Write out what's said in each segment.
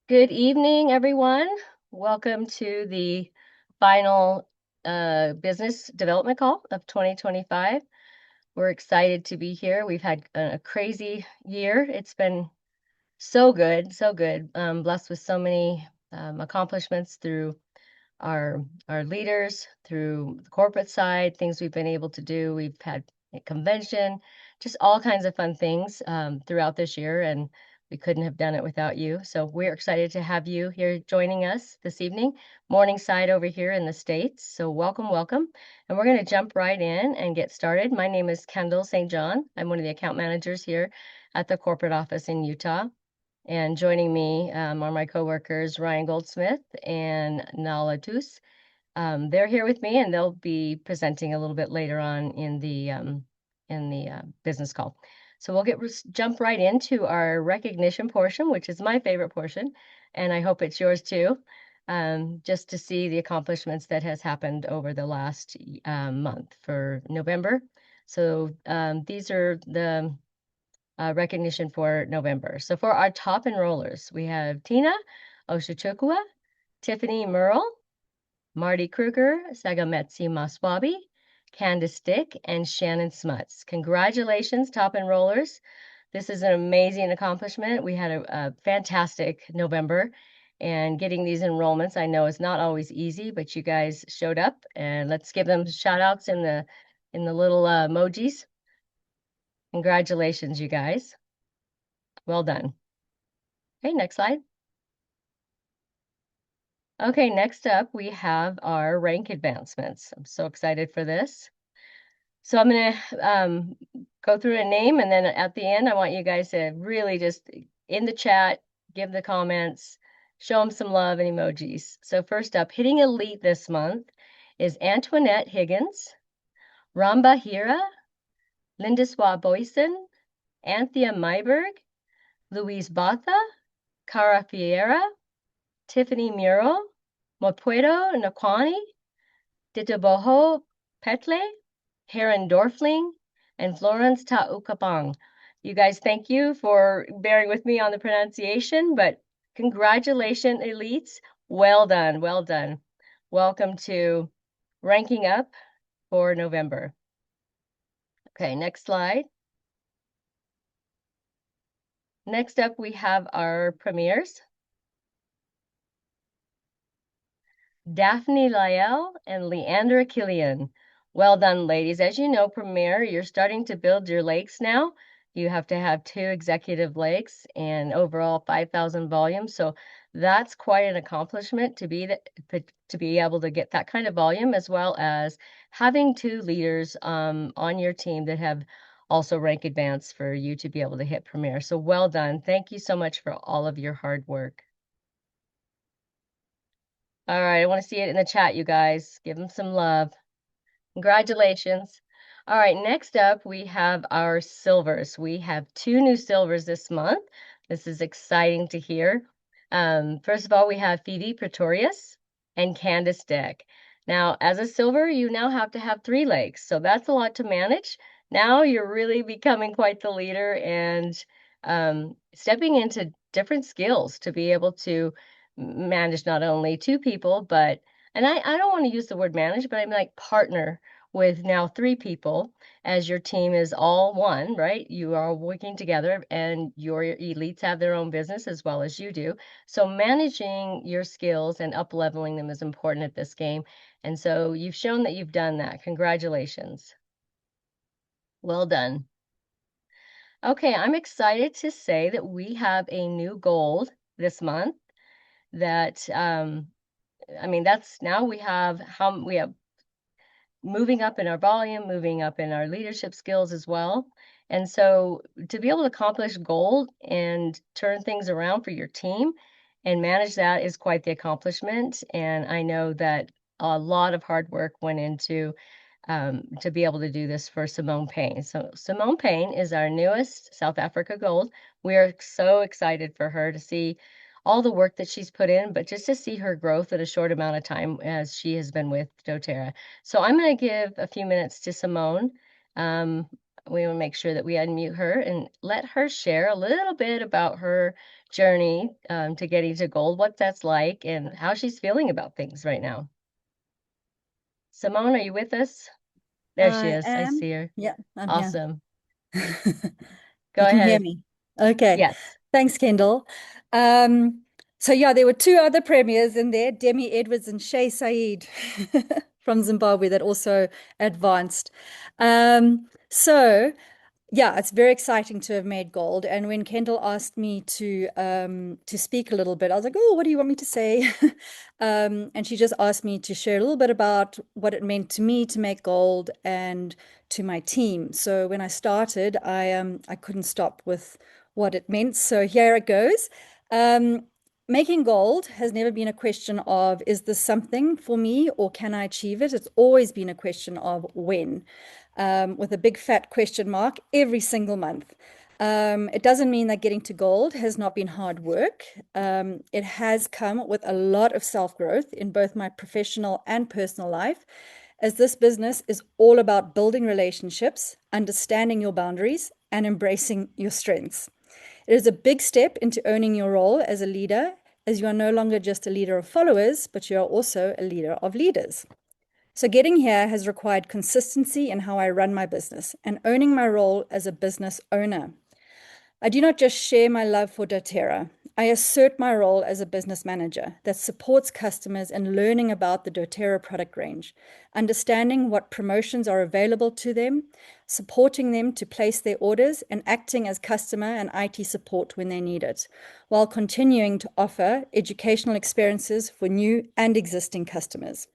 Good evening, everyone. Welcome to the final business development call of 2025. We're excited to be here. We've had a crazy year. It's been so good, so good. Blessed with so many accomplishments through our leaders, through the corporate side, things we've been able to do. We've had a convention, just all kinds of fun things throughout this year, and we couldn't have done it without you. So we're excited to have you here joining us this evening, Morningside over here in the States. So welcome, welcome. And we're going to jump right in and get started. My name is Kendall St. John. I'm one of the account managers here at the corporate office in Utah. And joining me are my coworkers, Ryan Goldsmith and Nala Tus. They're here with me, and they'll be presenting a little bit later on in the business call. So we'll jump right into our recognition portion, which is my favorite portion, and I hope it's yours too. Just to see the accomplishments that has happened over the last month for November. So these are the recognition for November. So for our top enrollers, we have Tina Oshachukwa, Tiffany Merle, Marty Kruger, Sagametsi Maswabi, Candace Dick, and Shannon Smuts. Congratulations, top enrollers. This is an amazing accomplishment. We had a fantastic November, and getting these enrollments, I know, is not always easy, but you guys showed up, and let's give them shout outs in the little emojis. Congratulations, you guys. Well done. Okay, next slide. Okay, next up, we have our rank advancements. I'm so excited for this. So I'm going to go through a name, and then at the end, I want you guys to really just in the chat, give the comments, show them some love and emojis. So first up, hitting elite this month is Antoinette Higgins, Ramba Hira, Lindiswa Boyson, Anthea Myberg, Louise Botha, Cara Fiera, Tiffany Muro, Mopuedo Nakwani, Ditaboho Petle, Heron Dorfling, and Florence Taukapang. You guys, thank you for bearing with me on the pronunciation, but congratulations, elites. Well done, well done. Welcome to ranking up for November. Okay, next slide. Next up, we have our premieres. Daphne Lyell and Leandra Killian. Well done, ladies. As you know, Premier, you're starting to build your lakes now. You have to have 2 executive lakes and overall 5,000 volumes. So that's quite an accomplishment to be able to get that kind of volume, as well as having 2 leaders on your team that have also rank advanced for you to be able to hit Premier. So well done. Thank you so much for all of your hard work. All right, I want to see it in the chat, you guys. Give them some love. Congratulations. All right, next up, we have our silvers. We have 2 new silvers this month. This is exciting to hear. First of all, we have Phoebe Pretorius and Candace Dick. Now, as a silver, you now have to have 3 lakes, so that's a lot to manage. Now you're really becoming quite the leader and stepping into different skills to be able to manage not only 2 people, but, and I don't want to use the word manage, but I'm like partner with now 3 people as your team is all one, right? You are working together and your elites have their own business as well as you do. So managing your skills and up leveling them is important at this game. And so you've shown that you've done that. Congratulations. Well done. Okay, I'm excited to say that we have a new gold this month that I mean, that's now we have moving up in our volume, moving up in our leadership skills as well. And so to be able to accomplish gold and turn things around for your team and manage that is quite the accomplishment. And I know that a lot of hard work went into to be able to do this for Simone Payne. So Simone Payne is our newest South Africa Gold. We are so excited for her to see all the work that she's put in, but just to see her growth in a short amount of time as she has been with doTERRA. So I'm going to give a few minutes to Simone. we will make sure that we unmute her and let her share a little bit about her journey to getting to gold, what that's like, and how she's feeling about things right now. Simone, are you with us? There she I is. I am. see her. Yeah, I'm here. Awesome. You Go can hear ahead. me. Okay. Yes. Thanks, Kendall. Um, so yeah, there were two other premiers in there, Demi Edwards and Shay Saeed from Zimbabwe that also advanced. So yeah, it's very exciting to have made gold. And when Kendall asked me to speak a little bit, I was like, "Oh, what do you want me to say?" And she just asked me to share a little bit about what it meant to me to make gold and to my team. So when I started, I couldn't stop with what it meant. So here it goes. Um, Making gold has never been a question of, is this something for me or can I achieve it? It's always been a question of when, with a big fat question mark every single month. It doesn't mean that getting to gold has not been hard work. It has come with a lot of self growth in both my professional and personal life, as this business is all about building relationships, understanding your boundaries, and embracing your strengths. It is a big step into owning your role as a leader, as you are no longer just a leader of followers, but you are also a leader of leaders. So, getting here has required consistency in how I run my business and owning my role as a business owner. I do not just share my love for doTERRA. I assert my role as a business manager that supports customers in learning about the doTERRA product range, understanding what promotions are available to them, supporting them to place their orders, and acting as customer and IT support when they need it, while continuing to offer educational experiences for new and existing customers.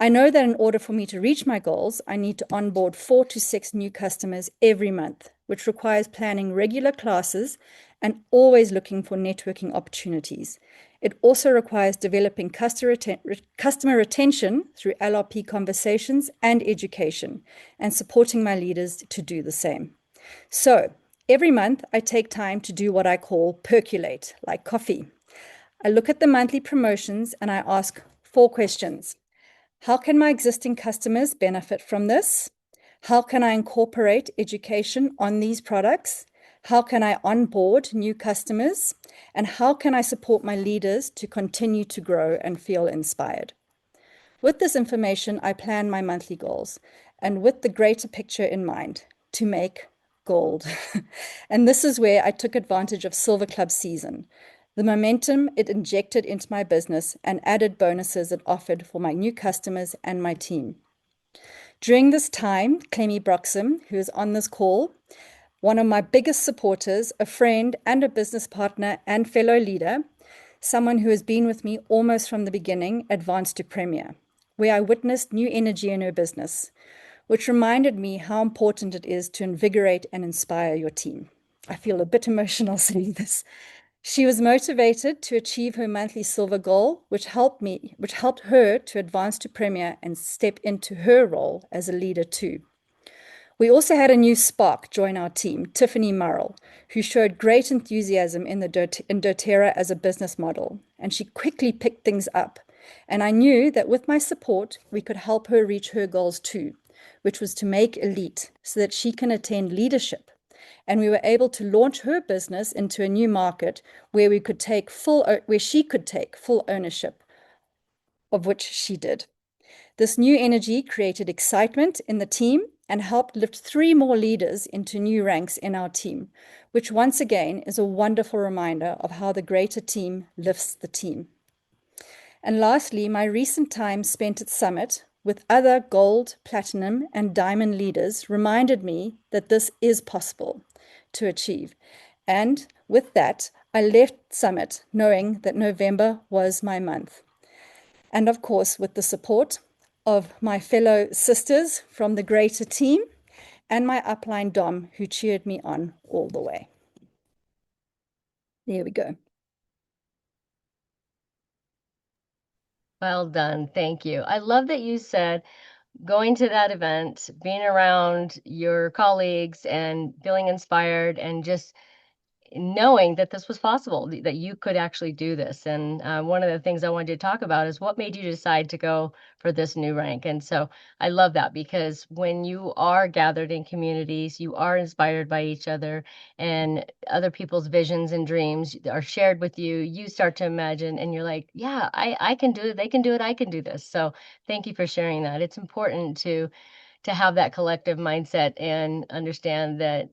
I know that in order for me to reach my goals, I need to onboard 4 to 6 new customers every month, which requires planning regular classes and always looking for networking opportunities. It also requires developing customer retention through LRP conversations and education, and supporting my leaders to do the same. So, every month I take time to do what I call percolate, like coffee. I look at the monthly promotions and I ask 4 questions. How can my existing customers benefit from this? How can I incorporate education on these products? How can I onboard new customers? And how can I support my leaders to continue to grow and feel inspired? With this information, I plan my monthly goals and with the greater picture in mind to make gold. And this is where I took advantage of Silver Club season, the momentum it injected into my business, and added bonuses it offered for my new customers and my team. During this time, Clemmy Broxham, who is on this call, one of my biggest supporters, a friend and a business partner and fellow leader, someone who has been with me almost from the beginning, advanced to Premier, where I witnessed new energy in her business, which reminded me how important it is to invigorate and inspire your team. I feel a bit emotional saying this. She was motivated to achieve her monthly silver goal, which helped her to advance to Premier and step into her role as a leader too. We also had a new spark join our team, Tiffany Murrell, who showed great enthusiasm in doTERRA as a business model, and she quickly picked things up. And I knew that with my support, we could help her reach her goals too, which was to make elite so that she can attain leadership. And we were able to launch her business into a new market where she could take full ownership, of which she did. This new energy created excitement in the team and helped lift 3 more leaders into new ranks in our team, which once again is a wonderful reminder of how the greater team lifts the team. And lastly, my recent time spent at Summit with other gold, platinum, and diamond leaders reminded me that this is possible to achieve. And with that, I left Summit knowing that November was my month. And of course, with the support of my fellow sisters from the greater team and my upline Dom, who cheered me on all the way. There we go. Well done. Thank you. I love that you said going to that event, being around your colleagues and feeling inspired and just knowing that this was possible, that you could actually do this. And one of the things I wanted to talk about is what made you decide to go for this new rank. And so I love that because when you are gathered in communities, you are inspired by each other, and other people's visions and dreams are shared with you. You start to imagine, and you're like, yeah, I can do it. They can do it. I can do this. So thank you for sharing that. It's important to have that collective mindset and understand that,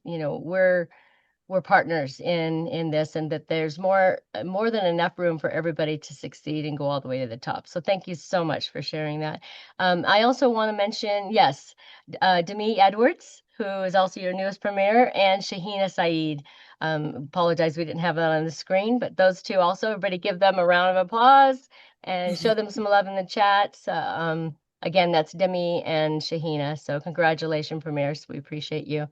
we're partners in this, and that there's more than enough room for everybody to succeed and go all the way to the top. So thank you so much for sharing that. I also want to mention, yes, Demi Edwards, who is also your newest premier, and Shahina Saeed. Apologize we didn't have that on the screen, but those two also, everybody give them a round of applause and show them some love in the chat. Again, that's Demi and Shahina. So congratulations, premiers. We appreciate you.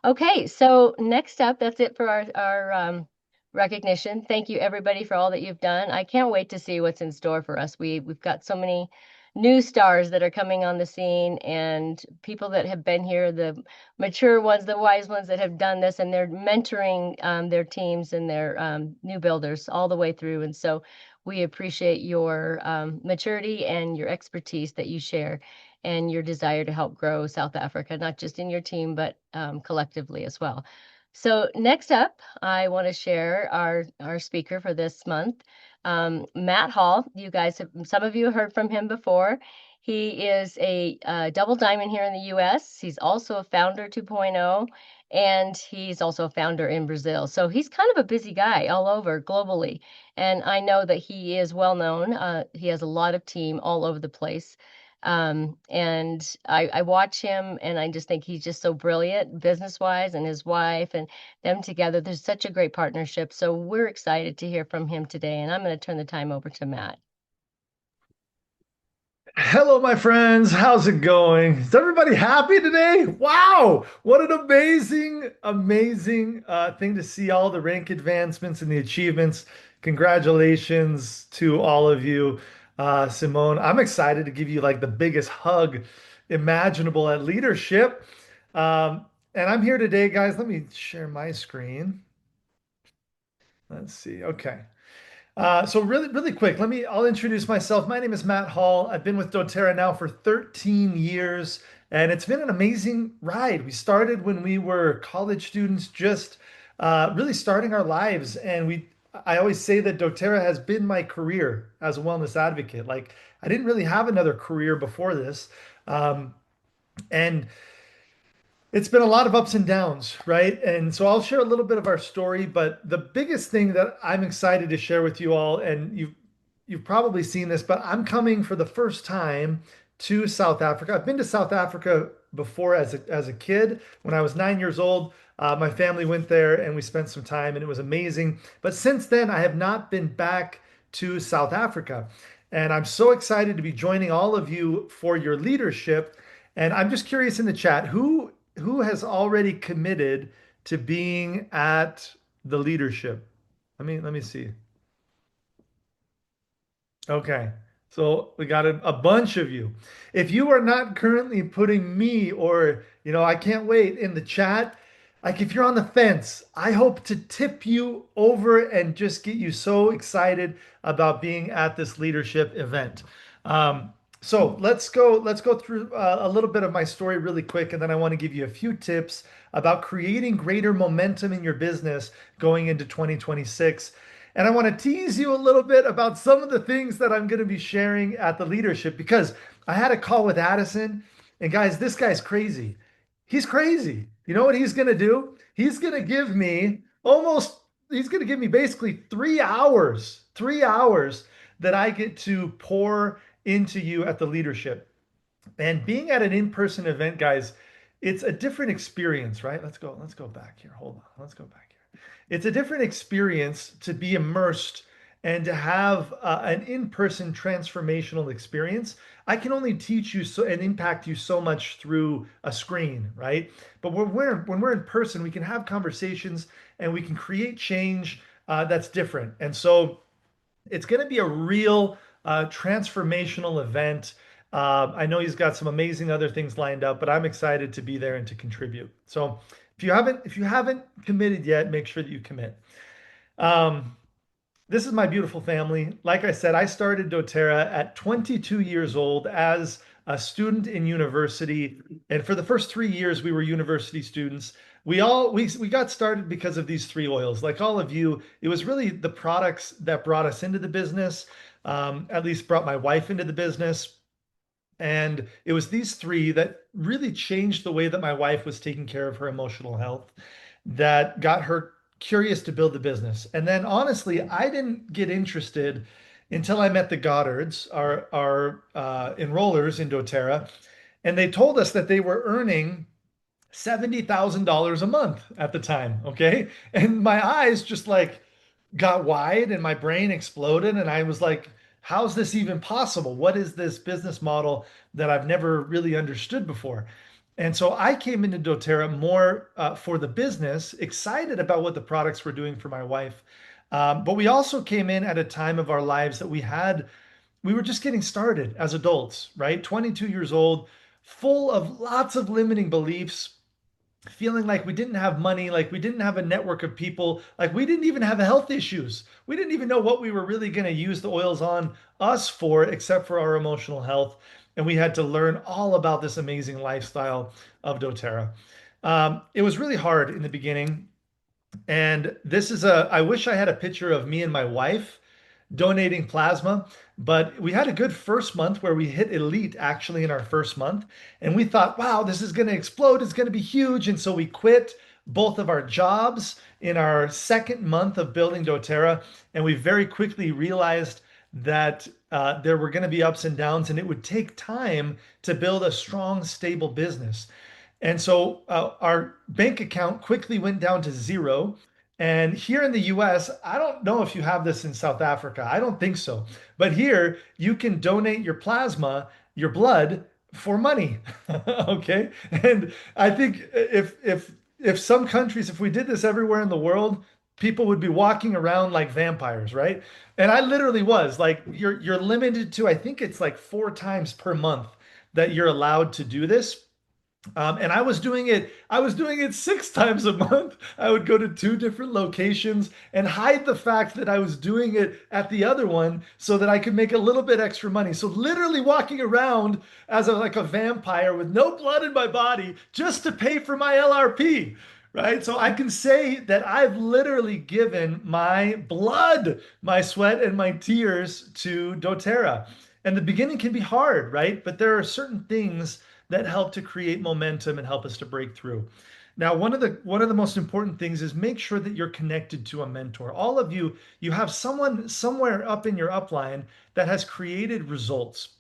Okay, so next up, that's it for our recognition. Thank you everybody for all that you've done. I can't wait to see what's in store for us. We've got so many new stars that are coming on the scene, and people that have been here, the mature ones, the wise ones that have done this, and they're mentoring their teams and their new builders all the way through. And so we appreciate your maturity and your expertise that you share, and your desire to help grow South Africa, not just in your team, but collectively as well. So next up, I want to share our speaker for this month, Matt Hall. You guys have, some of you heard from him before. He is a double diamond here in the U.S. He's also a founder 2.0, and he's also a founder in Brazil. So he's kind of a busy guy all over globally. And I know that he is well known. He has a lot of team all over the place. And I watch him and I just think he's just so brilliant business wise, and his wife and them together. There's such a great partnership. So we're excited to hear from him today. And I'm going to turn the time over to Matt. Hello, my friends. How's it going? Is everybody happy today? Wow, what an amazing thing to see all the rank advancements and the achievements. Congratulations to all of you, Simone. I'm excited to give you like the biggest hug imaginable at leadership. And I'm here today, guys. Let me share my screen. Let's see. Okay. So really quick, I'll introduce myself. My name is Matt Hall. I've been with doTERRA now for 13 years, and it's been an amazing ride. We started when we were college students, just really starting our lives. I always say that doTERRA has been my career as a wellness advocate. Like I didn't really have another career before this. And it's been a lot of ups and downs, right? And so I'll share a little bit of our story, but the biggest thing that I'm excited to share with you all, and you've probably seen this, but I'm coming for the first time to South Africa. I've been to South Africa before as a kid. When I was 9 years old, my family went there and we spent some time and it was amazing. But since then, I have not been back to South Africa. And I'm so excited to be joining all of you for your leadership. And I'm just curious in the chat, who has already committed to being at the leadership? Let me see. Okay. So we got a bunch of you. If you are not currently putting me or, I can't wait in the chat, like if you're on the fence, I hope to tip you over and just get you so excited about being at this leadership event. So let's go through a little bit of my story really quick, and then I want to give you a few tips about creating greater momentum in your business going into 2026. And I want to tease you a little bit about some of the things that I'm going to be sharing at the leadership because I had a call with Addison, and guys, this guy's crazy. He's crazy. You know what he's going to do? He's going to give me basically 3 hours that I get to pour into you at the leadership. And being at an in-person event, guys, it's a different experience, right? Let's go back here. Hold on. Let's go back here. It's a different experience to be immersed and to have an in-person transformational experience. I can only teach you so and impact you so much through a screen, right? But when we're in person, we can have conversations and we can create change that's different. And so it's going to be a real transformational event. I know he's got some amazing other things lined up, but I'm excited to be there and to contribute. So if you haven't committed yet, make sure that you commit. Um, this is my beautiful family. Like I said, I started doTERRA at 22 years old as a student in university, and for the first 3 years, we were university students. We got started because of these three oils. Like all of you, it was really the products that brought us into the business, at least brought my wife into the business. And it was these three that really changed the way that my wife was taking care of her emotional health, that got her curious to build the business. And then honestly, I didn't get interested until I met the Goddards, our enrollers in doTERRA, and they told us that they were earning $70,000 a month at the time. Okay. And my eyes just like got wide and my brain exploded. And I was like, how's this even possible? What is this business model that I've never really understood before? And so I came into doTERRA more for the business, excited about what the products were doing for my wife. But we also came in at a time of our lives that we were just getting started as adults, right? 22 years old, full of lots of limiting beliefs, feeling like we didn't have money, like we didn't have a network of people, like we didn't even have health issues. We didn't even know what we were really going to use the oils on us for, except for our emotional health. And we had to learn all about this amazing lifestyle of doTERRA. It was really hard in the beginning. And I wish I had a picture of me and my wife donating plasma. But we had a good first month where we hit elite actually in our first month. And we thought, wow, this is going to explode. It's going to be huge. And so we quit both of our jobs in our second month of building doTERRA. And we very quickly realized that there were going to be ups and downs, and it would take time to build a strong, stable business. And so our bank account quickly went down to zero. And here in the US, I don't know if you have this in South Africa. I don't think so. But here, you can donate your plasma, your blood, for money. Okay? And I think if some countries, if we did this everywhere in the world, people would be walking around like vampires, right? And I literally was like, you're limited to, I think it's like 4 times per month that you're allowed to do this. And I was doing it 6 times a month. I would go to two different locations and hide the fact that I was doing it at the other one so that I could make a little bit extra money. So literally walking around as like a vampire with no blood in my body just to pay for my LRP, right? So I can say that I've literally given my blood, my sweat, and my tears to doTERRA. And the beginning can be hard, right? But there are certain things that help to create momentum and help us to break through. Now, one of the most important things is make sure that you're connected to a mentor. All of you, you have someone somewhere up in your upline that has created results.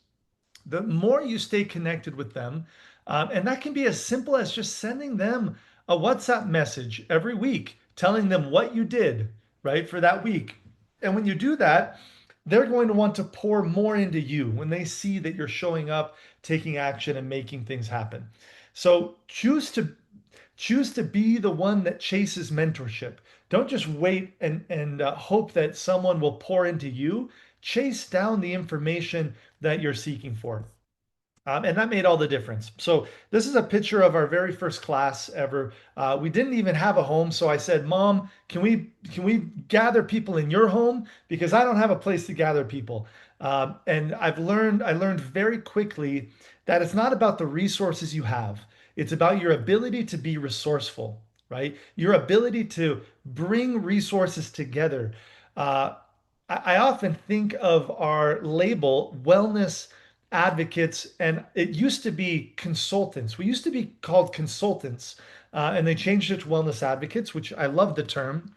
The more you stay connected with them, and that can be as simple as just sending them a WhatsApp message every week, telling them what you did, right, for that week. And when you do that, they're going to want to pour more into you when they see that you're showing up, taking action, and making things happen. So choose to be the one that chases mentorship. Don't just wait and hope that someone will pour into you. Chase down the information that you're seeking for. And that made all the difference. So this is a picture of our very first class ever. We didn't even have a home, so I said, "Mom, can we gather people in your home because I don't have a place to gather people." And I learned very quickly that it's not about the resources you have. It's about your ability to be resourceful, right? Your ability to bring resources together. Uh, I often think of our label, wellness advocates, and it used to be consultants. We used to be called consultants, and they changed it to wellness advocates, which I love the term.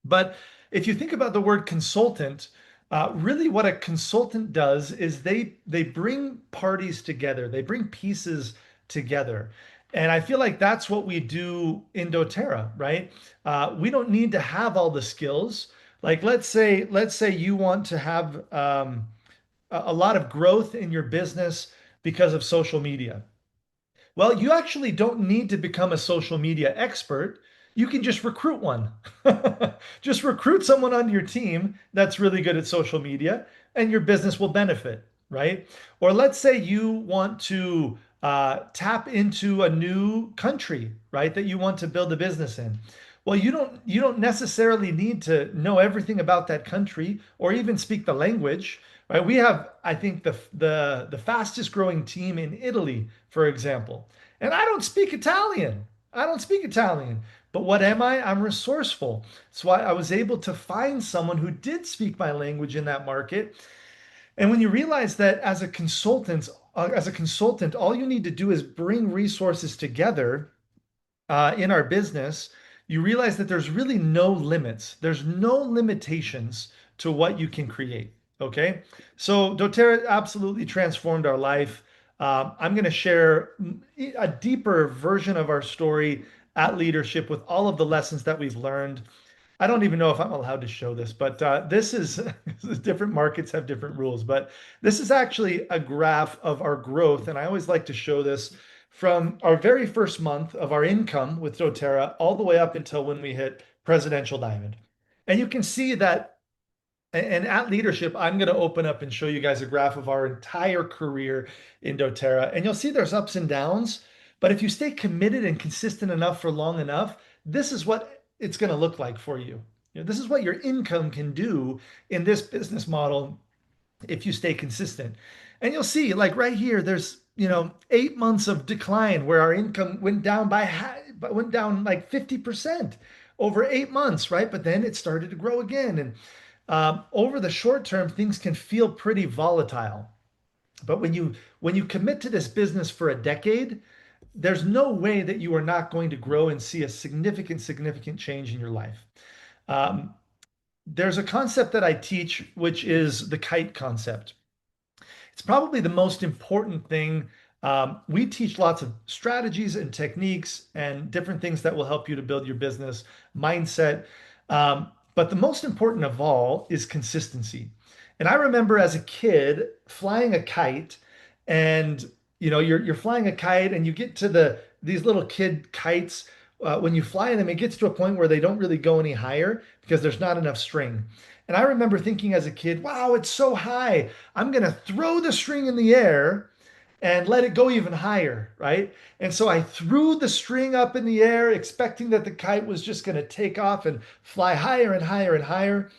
But if you think about the word consultant, really what a consultant does is they bring parties together, they bring pieces together. And I feel like that's what we do in doTERRA, right? We don't need to have all the skills. Like let's say you want to have a lot of growth in your business because of social media. Well, you actually don't need to become a social media expert. You can just recruit one. Just recruit someone on your team that's really good at social media, and your business will benefit, right? Or let's say you want to tap into a new country, right, that you want to build a business in. Well, you don't necessarily need to know everything about that country or even speak the language, right? We have, I think, the fastest growing team in Italy, for example. And I don't speak Italian. I don't speak Italian. But what am I? I'm resourceful. So I was able to find someone who did speak my language in that market. And when you realize that as a consultant, all you need to do is bring resources together in our business, you realize that there's really no limits. There's no limitations to what you can create. Okay. So doTERRA absolutely transformed our life. I'm going to share a deeper version of our story at leadership with all of the lessons that we've learned. I don't even know if I'm allowed to show this, but this is different markets have different rules. But this is actually a graph of our growth. And I always like to show this from our very first month of our income with doTERRA all the way up until when we hit Presidential Diamond. And you can see that, and at leadership, I'm going to open up and show you guys a graph of our entire career in doTERRA. And you'll see there's ups and downs. But if you stay committed and consistent enough for long enough, this is what it's going to look like for you. This is what your income can do in this business model if you stay consistent. And you'll see, like right here, there's 8 months of decline where our income went down like 50% over 8 months, right? But then it started to grow again. And over the short term, things can feel pretty volatile. But when you commit to this business for a decade, there's no way that you are not going to grow and see a significant change in your life. Um, there's a concept that I teach, which is the kite concept. It's probably the most important thing. We teach lots of strategies and techniques and different things that will help you to build your business mindset. But the most important of all is consistency. And I remember as a kid flying a kite, and you're flying a kite, and you get to these little kid kites. When you fly them, it gets to a point where they don't really go any higher because there's not enough string. And I remember thinking as a kid, wow, it's so high. I'm going to throw the string in the air and let it go even higher, right? And so I threw the string up in the air, expecting that the kite was just going to take off and fly higher and higher and higher.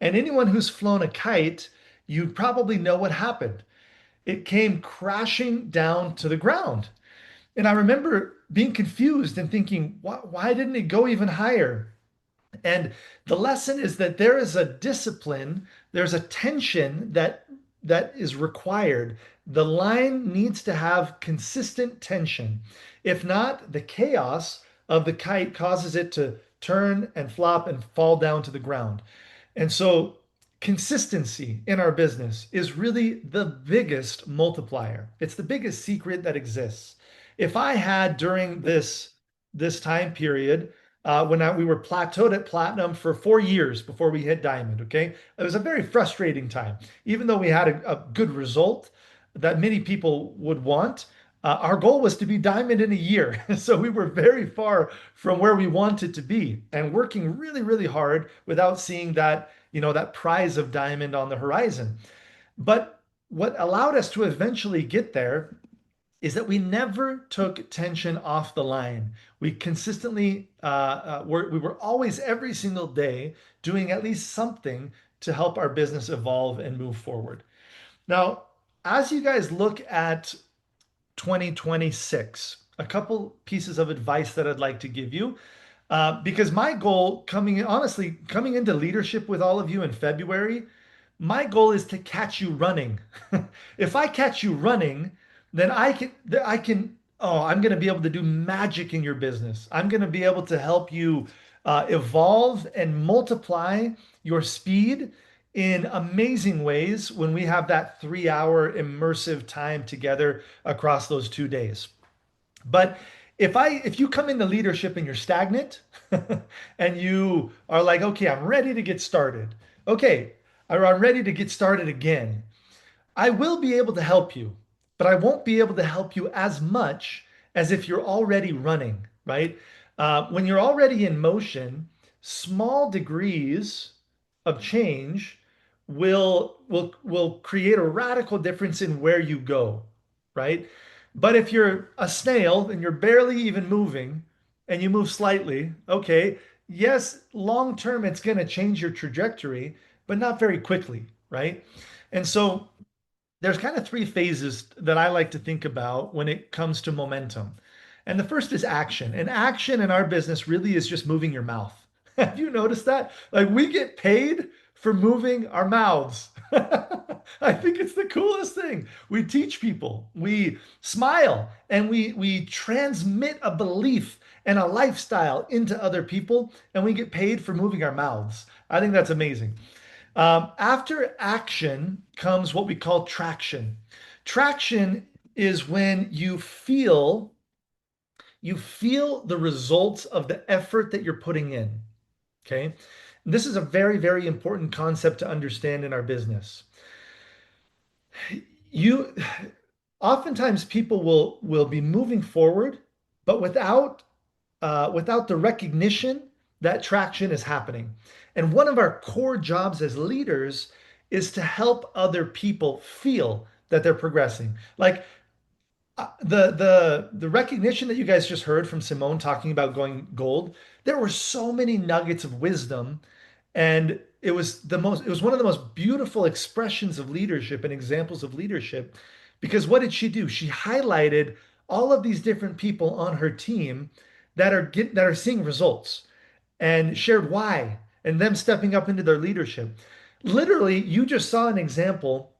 And anyone who's flown a kite, you probably know what happened. It came crashing down to the ground. And I remember being confused and thinking, why didn't it go even higher? And the lesson is that there is a discipline, there's a tension that is required. The line needs to have consistent tension. If not, the chaos of the kite causes it to turn and flop and fall down to the ground. And so consistency in our business is really the biggest multiplier. It's the biggest secret that exists. If I had during this time period we were plateaued at platinum for 4 years before we hit diamond. Okay. It was a very frustrating time. Even though we had a good result that many people would want, our goal was to be diamond in a year. So we were very far from where we wanted to be and working really, really hard without seeing that prize of diamond on the horizon. But what allowed us to eventually get there is that we never took tension off the line. We consistently we were always every single day doing at least something to help our business evolve and move forward. Now, as you guys look at 2026, a couple pieces of advice that I'd like to give you. Because my goal honestly, coming into leadership with all of you in February, my goal is to catch you running. If I catch you running, then I'm going to be able to do magic in your business. I'm going to be able to help you evolve and multiply your speed in amazing ways when we have that 3 hour immersive time together across those 2 days. But if you come into leadership and you're stagnant and you are like, okay, I'm ready to get started. Okay, or I'm ready to get started again. I will be able to help you, but I won't be able to help you as much as if you're already running, right? When you're already in motion, small degrees of change will create a radical difference in where you go, right? But if you're a snail and you're barely even moving and you move slightly, okay, yes, long term it's going to change your trajectory, but not very quickly, right? And so there's kind of three phases that I like to think about when it comes to momentum. And the first is action. And action in our business really is just moving your mouth. Have you noticed that? Like we get paid for moving our mouths. I think it's the coolest thing. We teach people, we smile, and we transmit a belief and a lifestyle into other people, and we get paid for moving our mouths. I think that's amazing. After action comes what we call traction. Traction is when you feel the results of the effort that you're putting in. Okay. And this is a very, very important concept to understand in our business. You oftentimes people will be moving forward, but without the recognition that traction is happening. And one of our core jobs as leaders is to help other people feel that they're progressing. Like the recognition that you guys just heard from Simone talking about going gold, there were so many nuggets of wisdom, and it was one of the most beautiful expressions of leadership and examples of leadership, because what did she do? She highlighted all of these different people on her team that are seeing results and shared why and them stepping up into their leadership. Literally, you just saw an example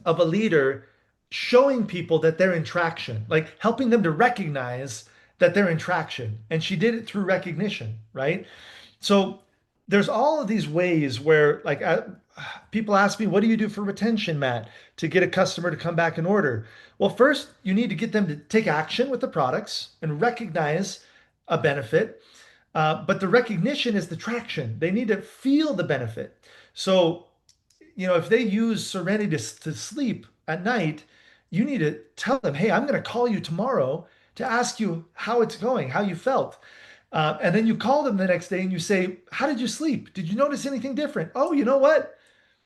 of a leader showing people that they're in traction, like helping them to recognize that they're in traction. And she did it through recognition, right? So there's all of these ways where, like, people ask me, what do you do for retention, Matt, to get a customer to come back and order? Well, first, you need to get them to take action with the products and recognize a benefit. But the recognition is the traction. They need to feel the benefit. So if they use Serenity to sleep at night, you need to tell them, hey, I'm going to call you tomorrow to ask you how it's going, how you felt. And then you call them the next day and you say, how did you sleep? Did you notice anything different? Oh, you know what?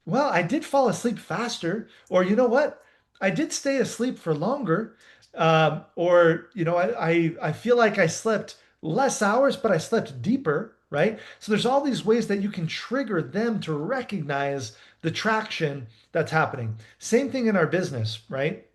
Well, I did fall asleep faster. Or you know what? I did stay asleep for longer. Or, I feel like I slept less hours, but I slept deeper, right? So there's all these ways that you can trigger them to recognize the traction that's happening. Same thing in our business, right?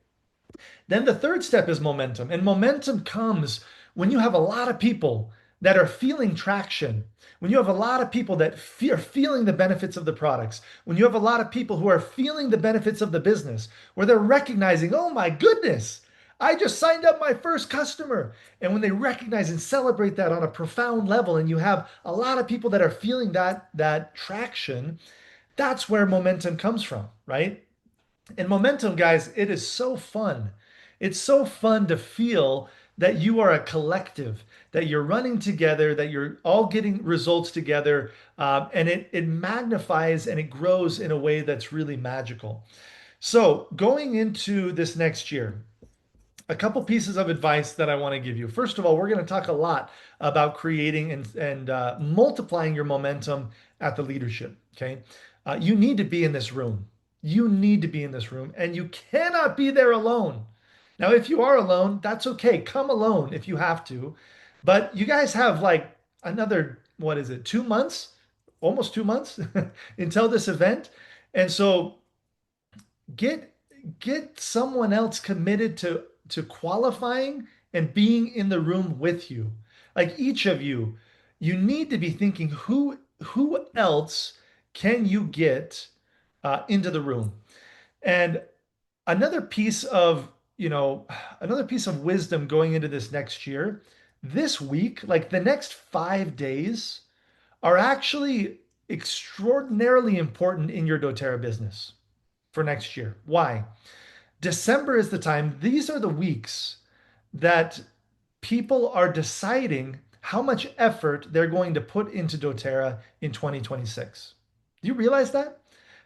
Then the third step is momentum. And momentum comes when you have a lot of people that are feeling traction, when you have a lot of people that are feeling the benefits of the products, when you have a lot of people who are feeling the benefits of the business, where they're recognizing, oh my goodness, I just signed up my first customer. And when they recognize and celebrate that on a profound level, and you have a lot of people that are feeling that traction, that's where momentum comes from, right? And momentum, guys, it is so fun. It's so fun to feel that you are a collective, that you're running together, that you're all getting results together, and it magnifies and it grows in a way that's really magical. So, going into this next year, a couple pieces of advice that I want to give you. First of all, we're going to talk a lot about creating and multiplying your momentum at the leadership. Okay. You need to be in this room. You need to be in this room, and you cannot be there alone. Now, if you are alone, that's okay. Come alone if you have to. But you guys have like another, what is it, 2 months, almost 2 months until this event. And so get get someone else committed to qualifying and being in the room with you. Like each of you, you need to be thinking who else can you get into the room. And another piece of another piece of wisdom going into this next year, this week, like the next 5 days, are actually extraordinarily important in your doTERRA business for next year. Why? December is the time, these are the weeks that people are deciding how much effort they're going to put into doTERRA in 2026. Do you realize that?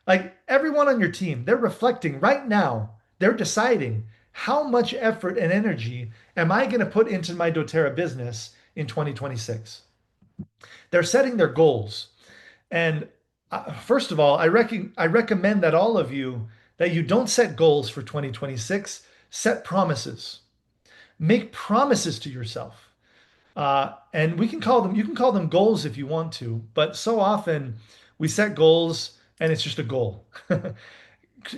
Like everyone on your team, they're reflecting right now, they're deciding how much effort and energy am I going to put into my doTERRA business in 2026. They're setting their goals. And first of all, I recommend that all of you that you don't set goals for 2026, set promises. Make promises to yourself. And you can call them goals if you want to, but so often we set goals and it's just a goal.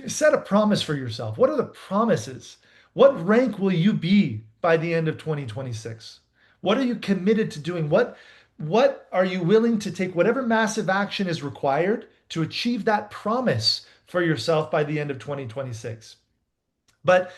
Set a promise for yourself. What are the promises? What rank will you be by the end of 2026? What are you committed to doing? What are you willing to take whatever massive action is required to achieve that promise for yourself by the end of 2026? But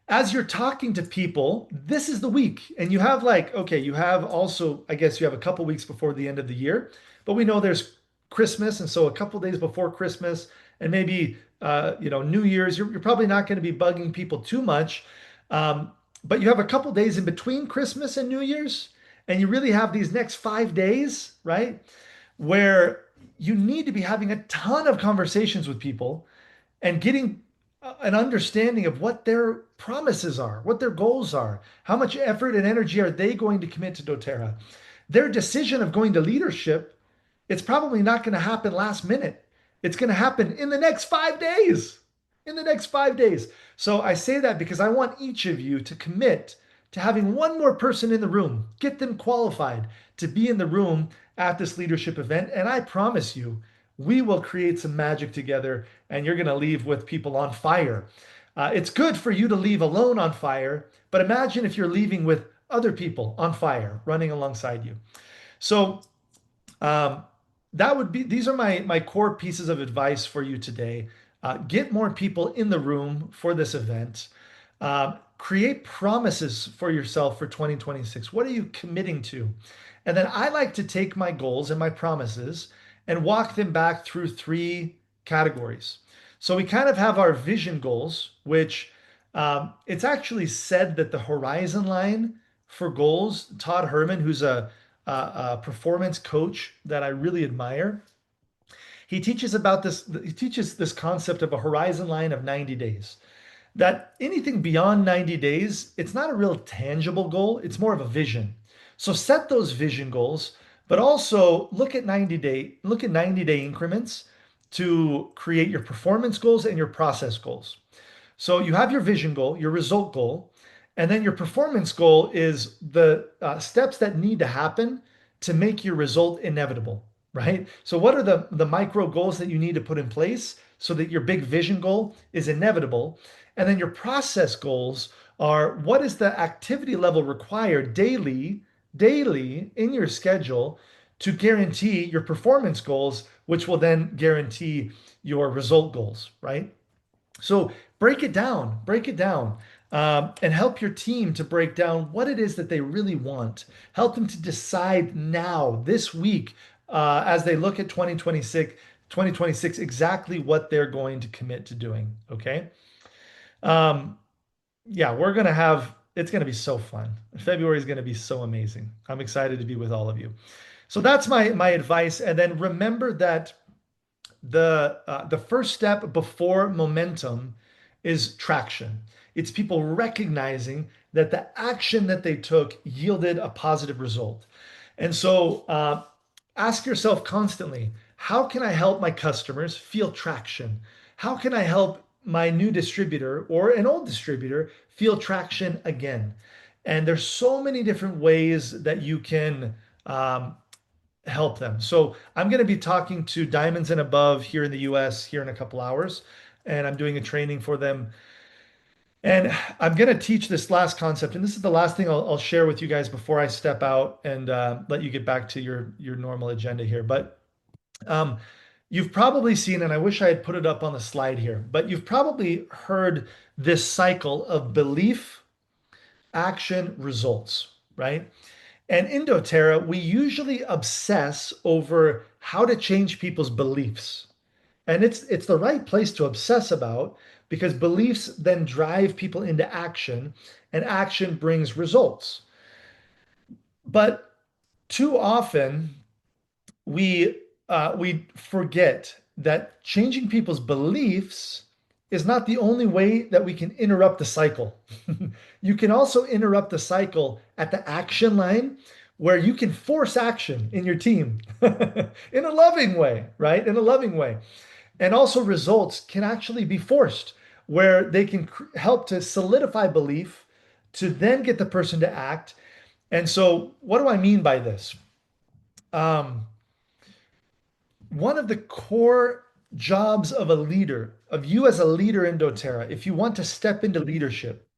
as you're talking to people, this is the week. And you have like, okay, you have also, I guess you have a couple weeks before the end of the year, but we know there's Christmas. And so a couple days before Christmas and maybe, New Year's, you're probably not going to be bugging people too much. Um, but you have a couple days in between Christmas and New Year's, and you really have these next 5 days, right? Where you need to be having a ton of conversations with people and getting an understanding of what their promises are, what their goals are, how much effort and energy are they going to commit to doTERRA. Their decision of going to leadership, it's probably not going to happen last minute. It's going to happen in the next 5 days. In the next 5 days. So I say that because I want each of you to commit to having one more person in the room, get them qualified to be in the room at this leadership event. And I promise you, we will create some magic together and you're going to leave with people on fire. It's good for you to leave alone on fire, but imagine if you're leaving with other people on fire running alongside you. So um, that would be, these are my core pieces of advice for you today. Get more people in the room for this event. Create promises for yourself for 2026. What are you committing to? And then I like to take my goals and my promises and walk them back through three categories. So we kind of have our vision goals, which it's actually said that the horizon line for goals, Todd Herman, who's a performance coach that I really admire, he teaches about this. He teaches this concept of a horizon line of 90 days. That anything beyond 90 days, it's not a real tangible goal. It's more of a vision. So set those vision goals, but also look at 90-day increments to create your performance goals and your process goals. So you have your vision goal, your result goal, and then your performance goal is the steps that need to happen to make your result inevitable, right? So what are the micro goals that you need to put in place so that your big vision goal is inevitable? And then your process goals are what is the activity level required daily in your schedule to guarantee your performance goals, which will then guarantee your result goals, right? So break it down, and help your team to break down what it is that they really want. Help them to decide now, this week, as they look at 2026, exactly what they're going to commit to doing. Okay. Um, yeah, it's going to be so fun. February is going to be so amazing. I'm excited to be with all of you. So that's my advice. And then remember that the first step before momentum is traction. It's people recognizing that the action that they took yielded a positive result. And so ask yourself constantly, how can I help my customers feel traction? How can I help my new distributor or an old distributor feel traction again? And there's so many different ways that you can help them. So I'm going to be talking to Diamonds and Above here in the US here in a couple hours, and I'm doing a training for them. And I'm going to teach this last concept, and this is the last thing I'll share with you guys before I step out and let you get back to your normal agenda here. But um, you've probably seen, and I wish I had put it up on the slide here, but you've probably heard this cycle of belief, action, results, right? And in doTERRA, we usually obsess over how to change people's beliefs. And it's the right place to obsess about because beliefs then drive people into action and action brings results. But too often we forget that changing people's beliefs is not the only way that we can interrupt the cycle. You can also interrupt the cycle at the action line where you can force action in your team in a loving way, right? In a loving way. And also results can actually be forced where they can help to solidify belief to then get the person to act. And so, what do I mean by this? Um, One of the core jobs of a leader, of you as a leader in doTERRA, if you want to step into leadership,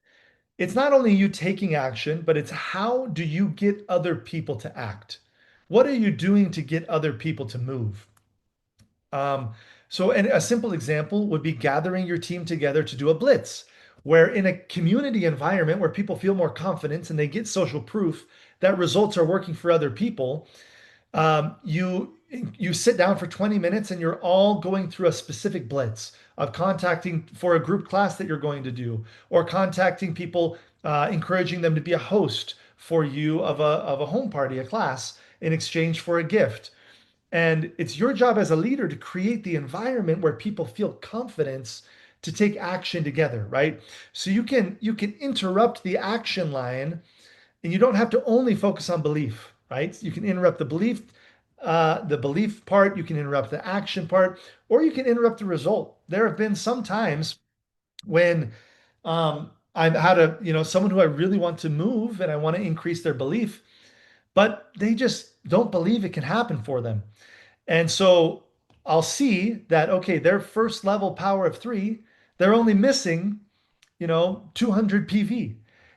it's not only you taking action, but it's how do you get other people to act? What are you doing to get other people to move? Um, and a simple example would be gathering your team together to do a blitz, where in a community environment where people feel more confidence and they get social proof that results are working for other people, you sit down for 20 minutes and you're all going through a specific blitz of contacting for a group class that you're going to do, or contacting people, encouraging them to be a host for you of a home party, a class, in exchange for a gift. And it's your job as a leader to create the environment where people feel confidence to take action together, right? So you can interrupt the action line, and you don't have to only focus on belief, right? You can interrupt the belief part, you can interrupt the action part, or you can interrupt the result. There have been some times when I've had someone who I really want to move and I want to increase their belief, but they just don't believe it can happen for them. And so I'll see that, okay, their first level power of three, they're only missing 200 PV.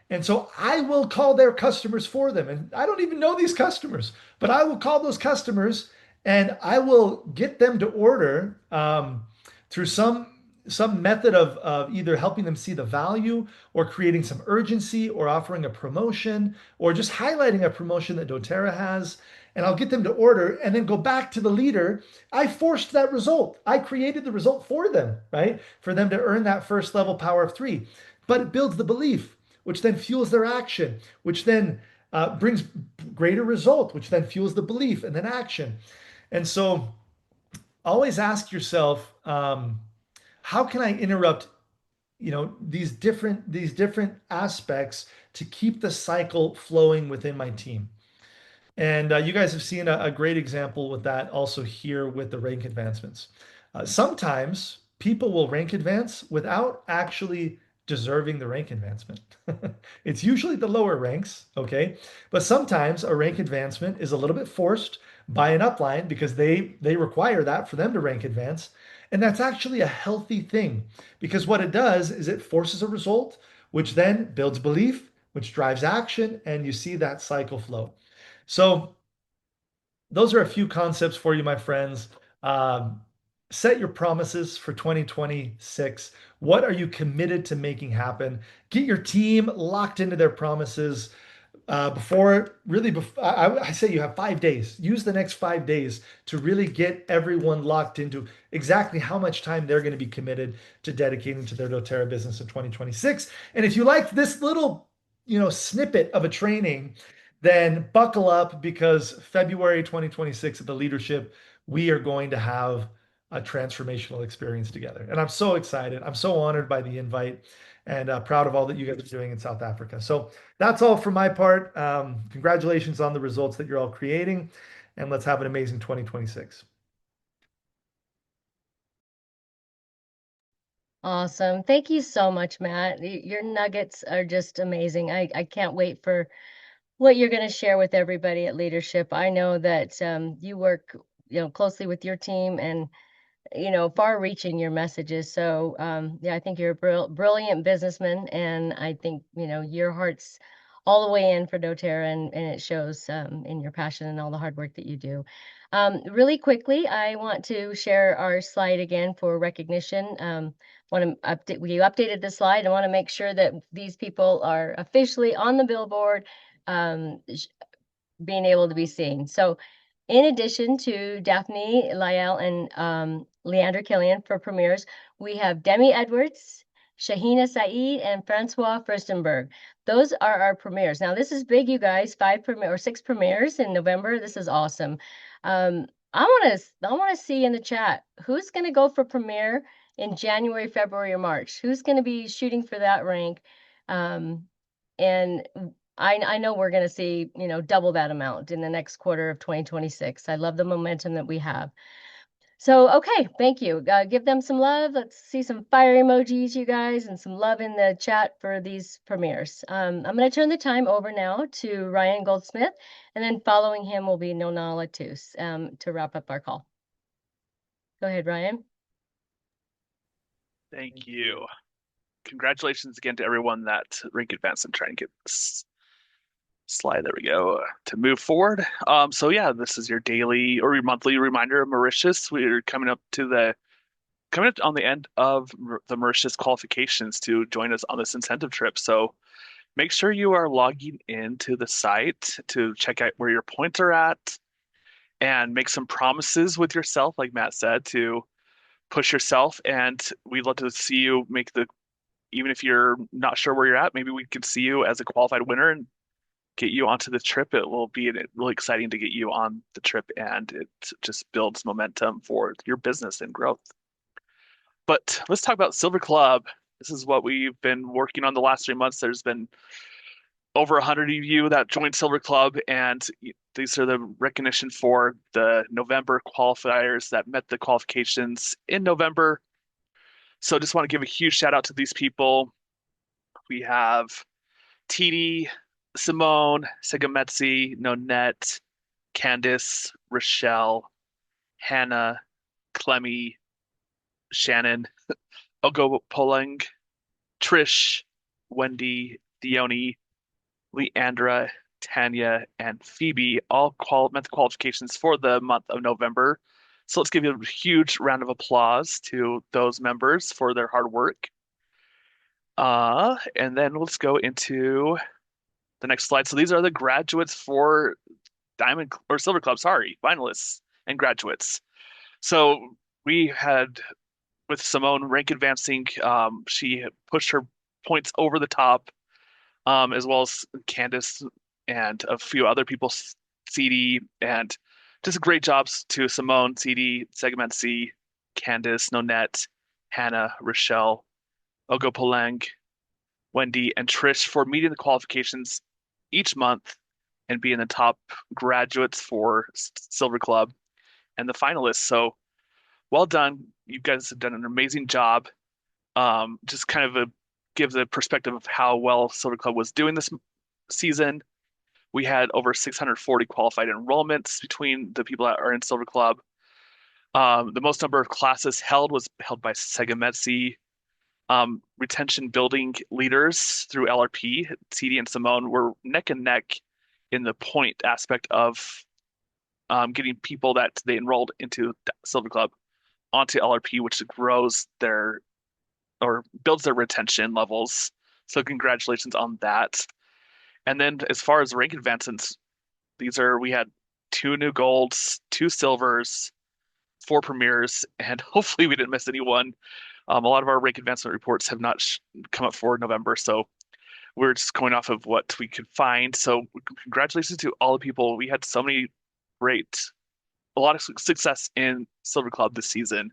And so I will call their customers for them. And I don't even know these customers, but I will call those customers and I will get them to order through some method of either helping them see the value or creating some urgency or offering a promotion or just highlighting a promotion that doTERRA has. And I'll get them to order and then go back to the leader. I forced that result. I created the result for them, right? For them to earn that first level power of three. But it builds the belief, which then fuels their action, which then brings greater result, which then fuels the belief and then action. And so always ask yourself, how can I interrupt, these different aspects to keep the cycle flowing within my team? And you guys have seen a great example with that also here with the rank advancements. Sometimes people will rank advance without actually deserving the rank advancement. It's usually the lower ranks, okay? But sometimes a rank advancement is a little bit forced by an upline because they require that for them to rank advance. And that's actually a healthy thing because what it does is it forces a result, which then builds belief, which drives action, and you see that cycle flow. So those are a few concepts for you, my friends. Um, Set your promises for 2026. What are you committed to making happen? Get your team locked into their promises before really. I say you have 5 days. Use the next 5 days to really get everyone locked into exactly how much time they're going to be committed to dedicating to their doTERRA business in 2026. And if you liked this little, snippet of a training, then buckle up because February 2026 at the leadership, we are going to have a transformational experience together. And I'm so excited. I'm so honored by the invite and proud of all that you guys are doing in South Africa. So that's all for my part. Congratulations on the results that you're all creating, and let's have an amazing 2026. Awesome. Thank you so much, Matt. Your nuggets are just amazing. I can't wait for what you're going to share with everybody at leadership. I know that you work, closely with your team and far reaching your messages. So, yeah, I think you're a brilliant businessman. And I think, your heart's all the way in for doTERRA and it shows in your passion and all the hard work that you do. Really quickly, I want to share our slide again for recognition. We updated the slide. I want to make sure that these people are officially on the billboard, um, being able to be seen. So in addition to Daphne Lyell and Leandra Killian for premieres, we have Demi Edwards, Shahina Saeed, and Francois Furstenberg. Those are our premieres. Now this is big, you guys. 6 premieres in November. This is awesome. I want to see in the chat who's going to go for premiere in January, February, or March. Who's going to be shooting for that rank? And I know we're going to see, double that amount in the next quarter of 2026. I love the momentum that we have. So, okay, thank you. Give them some love. Let's see some fire emojis, you guys, and some love in the chat for these premieres. I'm going to turn the time over now to Ryan Goldsmith, and then following him will be Nona Latus to wrap up our call. Go ahead, Ryan. Thank you. Congratulations again to everyone that rank advanced. I'm trying to get this slide, there we go, to move forward. So yeah, this is your daily or your monthly reminder of Mauritius. We're coming up on the end of the Mauritius qualifications to join us on this incentive trip. So make sure you are logging into the site to check out where your points are at and make some promises with yourself, like Matt said, to push yourself. And we'd love to see you make even if you're not sure where you're at, maybe we could see you as a qualified winner and get you onto the trip. It will be really exciting to get you on the trip, and it just builds momentum for your business and growth. But let's talk about Silver Club. This is what we've been working on the last 3 months. There's been over 100 of you that joined Silver Club, and these are the recognition for the November qualifiers that met the qualifications in November. So just want to give a huge shout out to these people. We have TD, Simone, Segametsi, Nonette, Candice, Rochelle, Hannah, Clemmy, Shannon, Ogo Polang, Trish, Wendy, Dione, Leandra, Tanya, and Phoebe all met the qualifications for the month of November. So let's give you a huge round of applause to those members for their hard work. And then let's go into the next slide. So these are the graduates for Diamond or Silver Club, sorry, finalists and graduates. So we had with Simone rank advancing, she pushed her points over the top, as well as Candice and a few other people, CD, and just great jobs to Simone, CD, Segment C, Candice, Nonette, Hannah, Rochelle, Ogo Polang, Wendy, and Trish for meeting the qualifications each month and being the top graduates for Silver Club and the finalists. So well done. You guys have done an amazing job. Just kind of give the perspective of how well Silver Club was doing this season. We had over 640 qualified enrollments between the people that are in Silver Club. The most number of classes held was held by Segametsi. Retention building leaders through LRP, CD and Simone were neck and neck in the point aspect of getting people that they enrolled into Silver Club onto LRP, which grows their or builds their retention levels. So congratulations on that. And then as far as rank advancements, we had 2 new golds, 2 silvers, 4 premiers, and hopefully we didn't miss anyone. A lot of our rank advancement reports have not come up for November, so we're just going off of what we could find. So congratulations to all the people. We had a lot of success in Silver Club this season.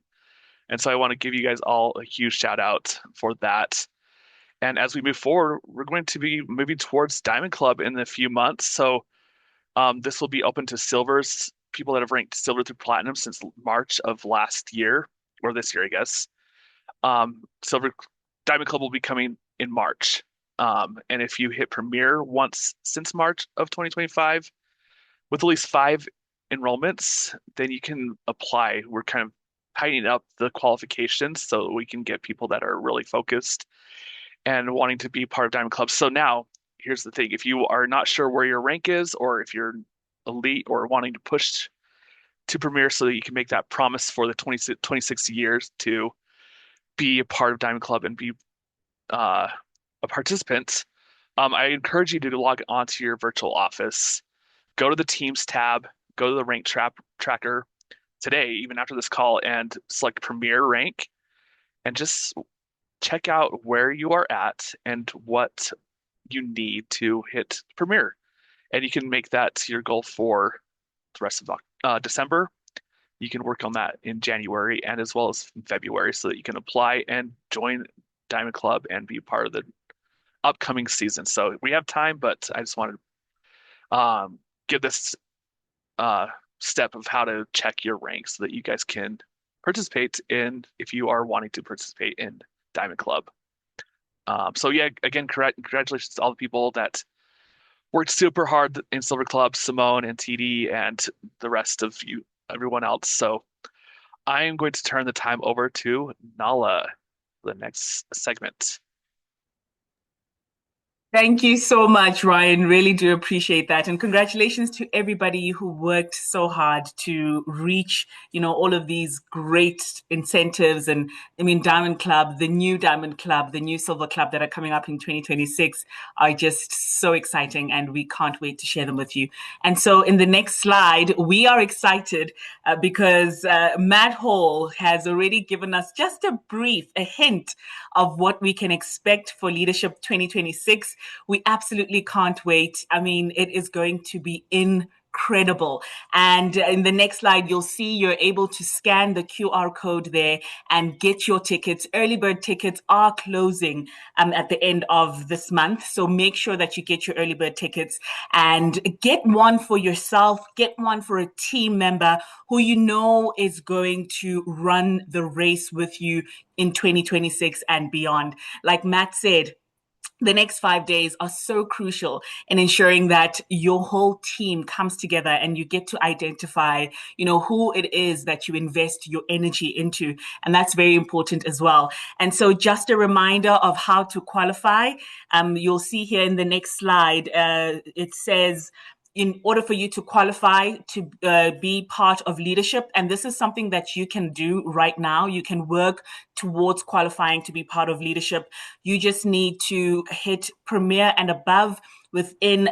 And so I want to give you guys all a huge shout out for that. And as we move forward, we're going to be moving towards Diamond Club in a few months. So this will be open to silvers, people that have ranked silver through platinum since March of last year, or this year, I guess. Silver Diamond Club will be coming in March. And if you hit Premier once since March of 2025, with at least 5 enrollments, then you can apply. We're kind of tightening up the qualifications so we can get people that are really focused and wanting to be part of Diamond Club. So now, here's the thing. If you are not sure where your rank is, or if you're elite or wanting to push to Premier so that you can make that promise for the 26 years to be a part of Diamond Club and be a participant, I encourage you to log onto your virtual office, go to the Teams tab, go to the rank tracker today, even after this call, and select Premier Rank, and just check out where you are at and what you need to hit Premier. And you can make that your goal for the rest of December. You can work on that in January and as well as in February so that you can apply and join Diamond Club and be part of the upcoming season. So we have time, but I just wanted to give this step of how to check your rank so that you guys can participate in if you are wanting to participate in Diamond Club. So yeah, again, congratulations to all the people that worked super hard in Silver Club, Simone and TD and the rest of you, everyone else. So I am going to turn the time over to Nala for the next segment. Thank you so much, Ryan. Really do appreciate that. And congratulations to everybody who worked so hard to reach, all of these great incentives. And I mean, Diamond Club, the new Diamond Club, the new Silver Club that are coming up in 2026 are just so exciting. And we can't wait to share them with you. And so in the next slide, we are excited because Matt Hall has already given us just a hint of what we can expect for Leadership 2026. We absolutely can't wait. I mean, it is going to be incredible. And in the next slide, you'll see you're able to scan the QR code there and get your tickets. Early bird tickets are closing at the end of this month. So make sure that you get your early bird tickets and get one for yourself, get one for a team member who you know is going to run the race with you in 2026 and beyond. Like Matt said, the next 5 days are so crucial in ensuring that your whole team comes together and you get to identify, who it is that you invest your energy into. And that's very important as well. And so just a reminder of how to qualify. You'll see here in the next slide, it says, in order for you to qualify to be part of leadership, and this is something that you can do right now, you can work towards qualifying to be part of leadership. You just need to hit Premier and above within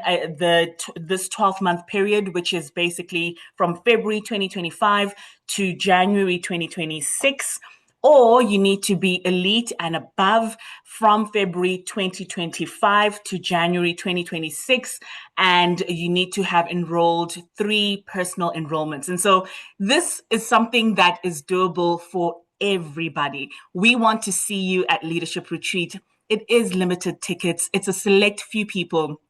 this 12-month period, which is basically from February 2025 to January 2026. Or you need to be elite and above from February 2025 to January 2026. And you need to have enrolled 3 personal enrollments. And so this is something that is doable for everybody. We want to see you at Leadership Retreat. It is limited tickets. It's a select few people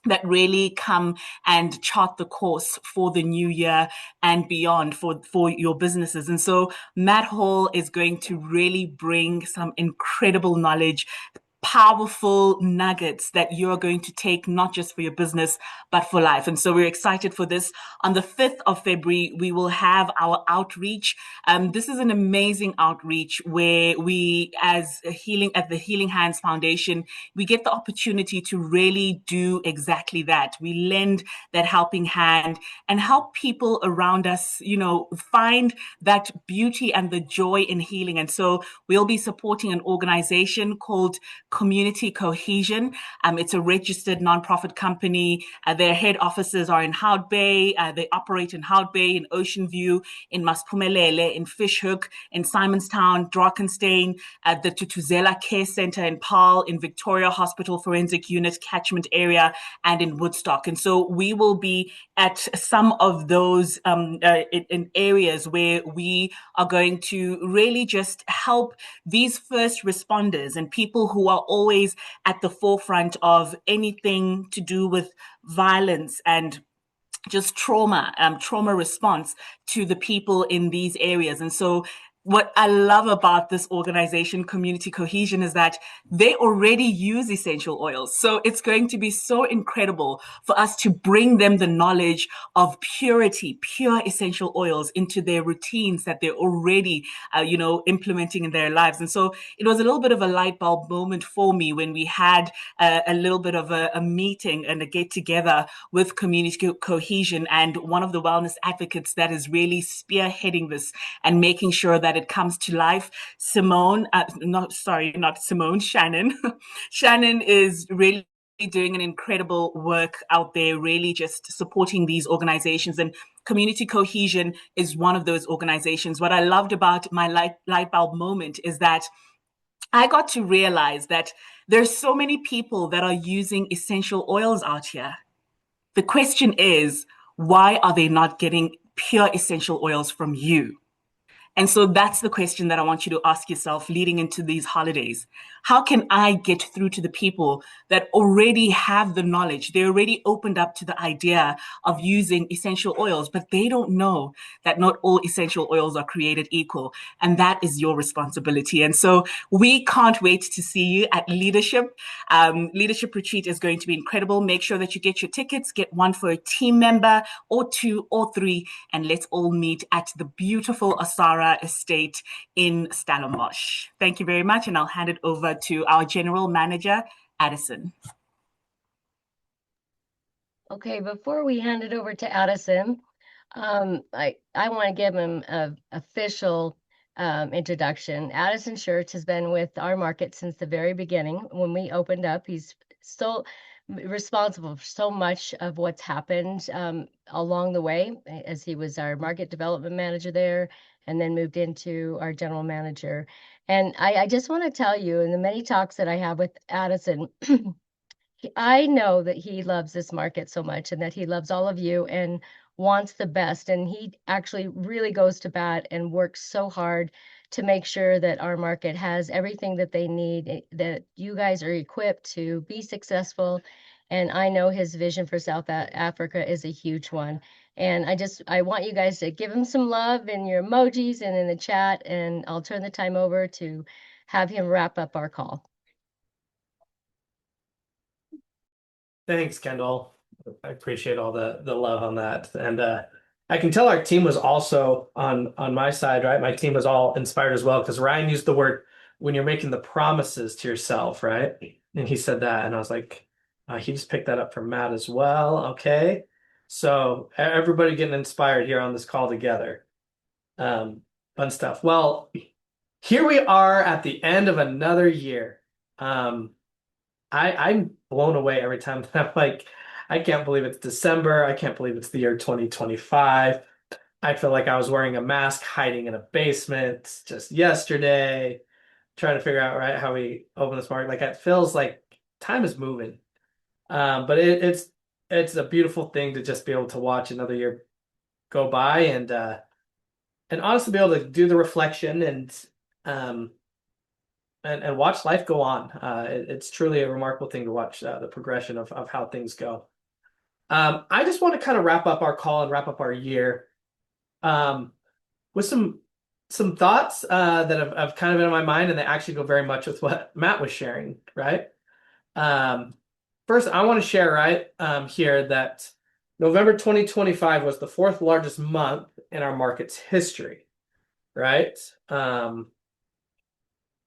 that really come and chart the course for the new year and beyond for your businesses. And so Matt Hall is going to really bring some incredible knowledge, powerful nuggets that you're going to take not just for your business, but for life. And so we're excited for this. On the 5th of February, we will have our outreach. This is an amazing outreach where we, as at the Healing Hands Foundation, we get the opportunity to really do exactly that. We lend that helping hand and help people around us, find that beauty and the joy in healing. And so we'll be supporting an organization called Community Cohesion. It's a registered nonprofit company. Their head offices are in Hout Bay. They operate in Hout Bay, in Ocean View, in Masphumelele, in Fishhook, in Simonstown, Drakenstein, at the Tutuzela Care Center in Paarl, in Victoria Hospital Forensic Unit catchment area, and in Woodstock. And so we will be at some of those in areas where we are going to really just help these first responders and people who are always at the forefront of anything to do with violence and just trauma response to the people in these areas. And so what I love about this organization, Community Cohesion, is that they already use essential oils. So it's going to be so incredible for us to bring them the knowledge of purity, pure essential oils into their routines that they're already, implementing in their lives. And so it was a little bit of a light bulb moment for me when we had a little bit of a meeting and a get together with Community Cohesion and one of the wellness advocates that is really spearheading this and making sure that it comes to life. Shannon. Shannon is really doing an incredible work out there, really just supporting these organizations. And Community Cohesion is one of those organizations. What I loved about my light bulb moment is that I got to realize that there's so many people that are using essential oils out here. The question is, why are they not getting pure essential oils from you? And so that's the question that I want you to ask yourself leading into these holidays. How can I get through to the people that already have the knowledge? They already opened up to the idea of using essential oils, but they don't know that not all essential oils are created equal. And that is your responsibility. And so we can't wait to see you at Leadership. Leadership Retreat is going to be incredible. Make sure that you get your tickets, get one for a team member or two or three, and let's all meet at the beautiful Asara Estate in Stellenbosch. Thank you very much, and I'll hand it over to our General Manager, Addison. Okay, before we hand it over to Addison, I want to give him an official introduction. Addison Schertz has been with our market since the very beginning. When we opened up, he's so responsible for so much of what's happened along the way, as he was our market development manager there and then moved into our general manager. And I just want to tell you, in the many talks that I have with Addison, I know that he loves this market so much and that he loves all of you and wants the best. And he actually really goes to bat and works so hard to make sure that our market has everything that they need, that you guys are equipped to be successful. And I know his vision for South Africa is a huge one. And I want you guys to give him some love in your emojis and in the chat. And I'll turn the time over to have him wrap up our call. Thanks, Kendall. I appreciate all the love on that. And I can tell our team was also on my side, right? My team was all inspired as well because Ryan used the word when you're making the promises to yourself, right? And he said that, and I was like, he just picked that up from Matt as well. Okay. So everybody getting inspired here on this call together. Fun stuff. Well, here we are at the end of another year. I'm blown away every time that I'm like, I can't believe it's December. I can't believe it's the year 2025. I feel like I was wearing a mask hiding in a basement just yesterday, trying to figure out right how we open this market. Like it feels like time is moving. But it's a beautiful thing to just be able to watch another year go by and honestly be able to do the reflection um and watch life go on. It's truly a remarkable thing to watch the progression of how things go. I just want to kind of wrap up our call and wrap up our year with some thoughts that have kind of been on my mind, and they actually go very much with what Matt was sharing, right? First, I want to share right here that November 2025 was the fourth largest month in our market's history, right?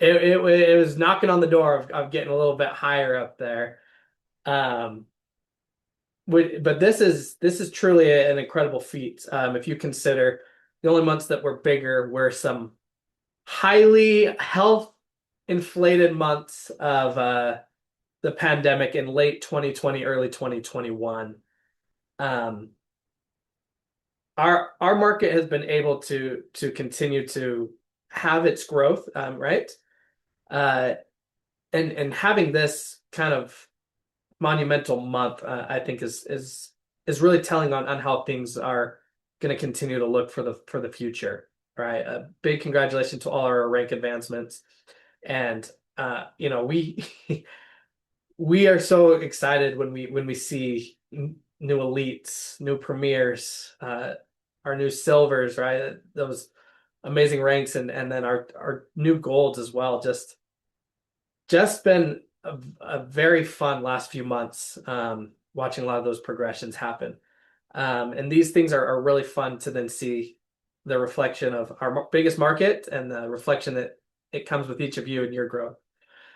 It was knocking on the door of getting a little bit higher up there. But this is truly an incredible feat. If you consider the only months that were bigger were some highly health inflated months of the pandemic in late 2020, early 2021. Our market has been able to continue to have its growth, right? And having this kind of monumental month, I think is really telling on how things are going to continue to look for the future, right? A big congratulations to all our rank advancements, and we we are so excited when we see new elites, new premiers, our new silvers, right? Those amazing ranks, and then our new golds as well. Just been a very fun last few months, watching a lot of those progressions happen. And these things are really fun to then see the reflection of our biggest market and the reflection that it comes with each of you and your growth.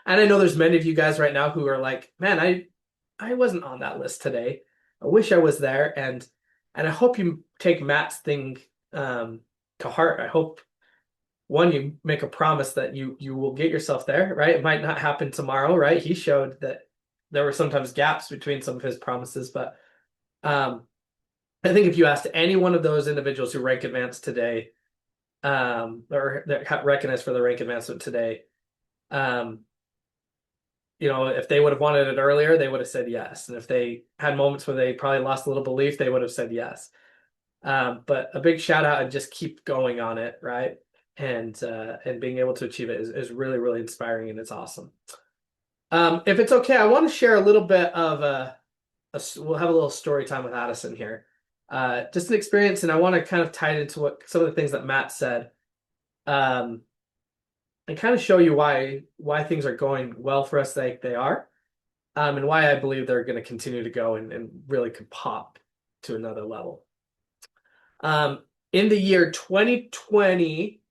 And I know there's many of you guys right now who are like, man, I wasn't on that list today. I wish I was there. And I hope you take Matt's thing to heart. I hope one, you make a promise that you will get yourself there, right? It might not happen tomorrow, right? He showed that there were sometimes gaps between some of his promises, but I think if you asked any one of those individuals who rank advanced today, or that recognized for the rank advancement today, if they would have wanted it earlier, they would have said yes. And if they had moments where they probably lost a little belief, they would have said yes. But a big shout out and just keep going on it, right? and being able to achieve it is really, really inspiring, and it's awesome. If it's okay, I want to share a little bit of we'll have a little story time with Addison here. Just an experience, and I want to kind of tie it into what some of the things that Matt said, and kind of show you why things are going well for us like they are, and why I believe they're going to continue to go and really could pop to another level. In the year 2020,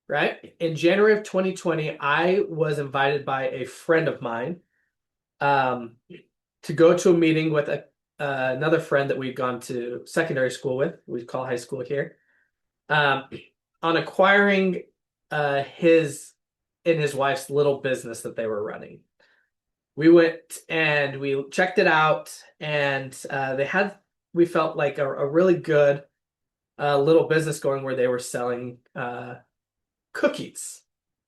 right? In January of 2020, I was invited by a friend of mine to go to a meeting with another friend that we'd gone to secondary school with. We call high school here, on acquiring his and his wife's little business that they were running. We went and we checked it out, and we felt like a really good little business going where they were selling cookies,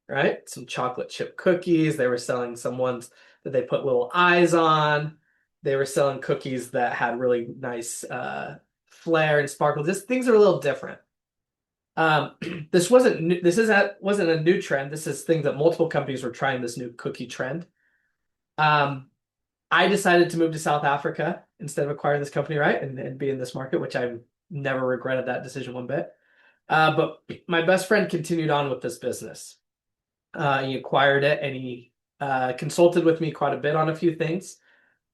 right? Some chocolate chip cookies. They were selling some ones that they put little eyes on. They were selling cookies that had really nice flair and sparkle. Just things are a little different. This wasn't new, wasn't a new trend. This is things that multiple companies were trying, this new cookie trend. I decided to move to South Africa instead of acquiring this company, right? And be in this market, which I've never regretted that decision one bit. But my best friend continued on with this business. He acquired it, and he consulted with me quite a bit on a few things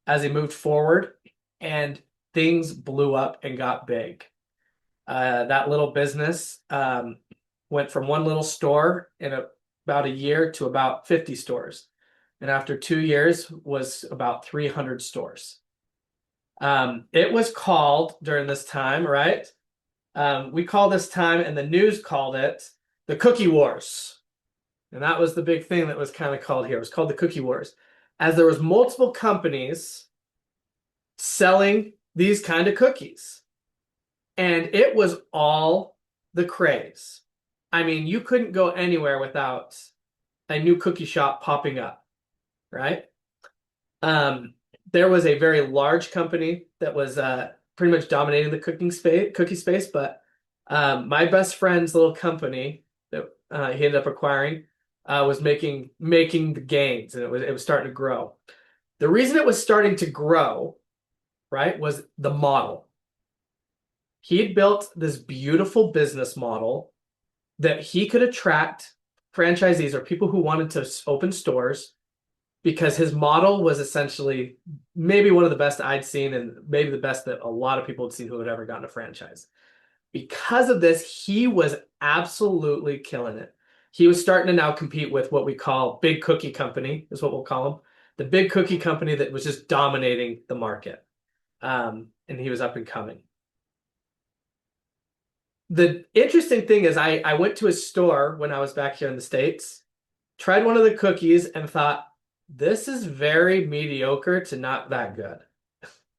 as he moved forward, and things blew up and got big. That little business went from one little store in about a year to about 50 stores. And after 2 years was about 300 stores. It was called during this time, right? We call this time, and the news called it the Cookie Wars. And that was the big thing that was kind of called here. It was called the Cookie Wars, as there was multiple companies selling these kind of cookies. And it was all the craze. I mean, you couldn't go anywhere without a new cookie shop popping up, right? There was a very large company that was pretty much dominating the cookie space, but my best friend's little company that he ended up acquiring was making the gains, and it was starting to grow. The reason it was starting to grow, right, was the model. He'd built this beautiful business model that he could attract franchisees or people who wanted to open stores, because his model was essentially maybe one of the best I'd seen, and maybe the best that a lot of people had seen who had ever gotten a franchise. Because of this, he was absolutely killing it. He was starting to now compete with what we call Big Cookie Company, is what we'll call them. The Big Cookie Company that was just dominating the market. And he was up and coming. The interesting thing is I went to his store when I was back here in the States, tried one of the cookies, and thought, this is very mediocre to not that good,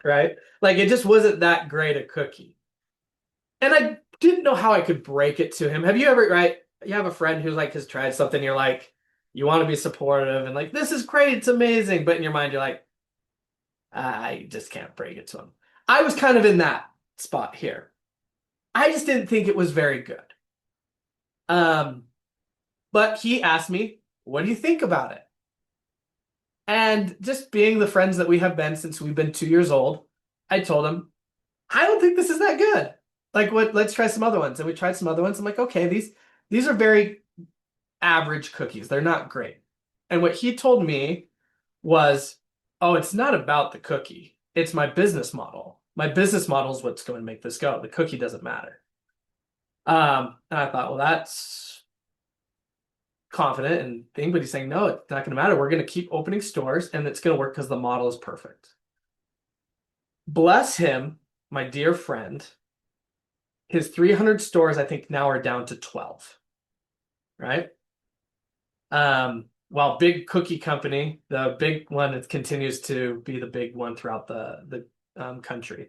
right? Like, it just wasn't that great a cookie. And I didn't know how I could break it to him. Have you ever, right? You have a friend who like has tried something, you're like, you want to be supportive and like, this is great, it's amazing. But in your mind, you're like, I just can't break it to him. I was kind of in that spot here. I just didn't think it was very good. But he asked me, what do you think about it? And just being the friends that we have been since we've been 2 years old, I told him, I don't think this is that good. Like, what? Let's try some other ones. And we tried some other ones. I'm like, okay, these are very average cookies. They're not great. And what he told me was, oh, it's not about the cookie. It's my business model. My business model is what's going to make this go. The cookie doesn't matter. And I thought, well, that's confident and thing, but he's saying, no, it's not going to matter. We're going to keep opening stores, and it's going to work because the model is perfect. Bless him, my dear friend. His 300 stores, I think, now are down to 12, right? While Big Cookie Company, the big one, it continues to be the big one throughout the country.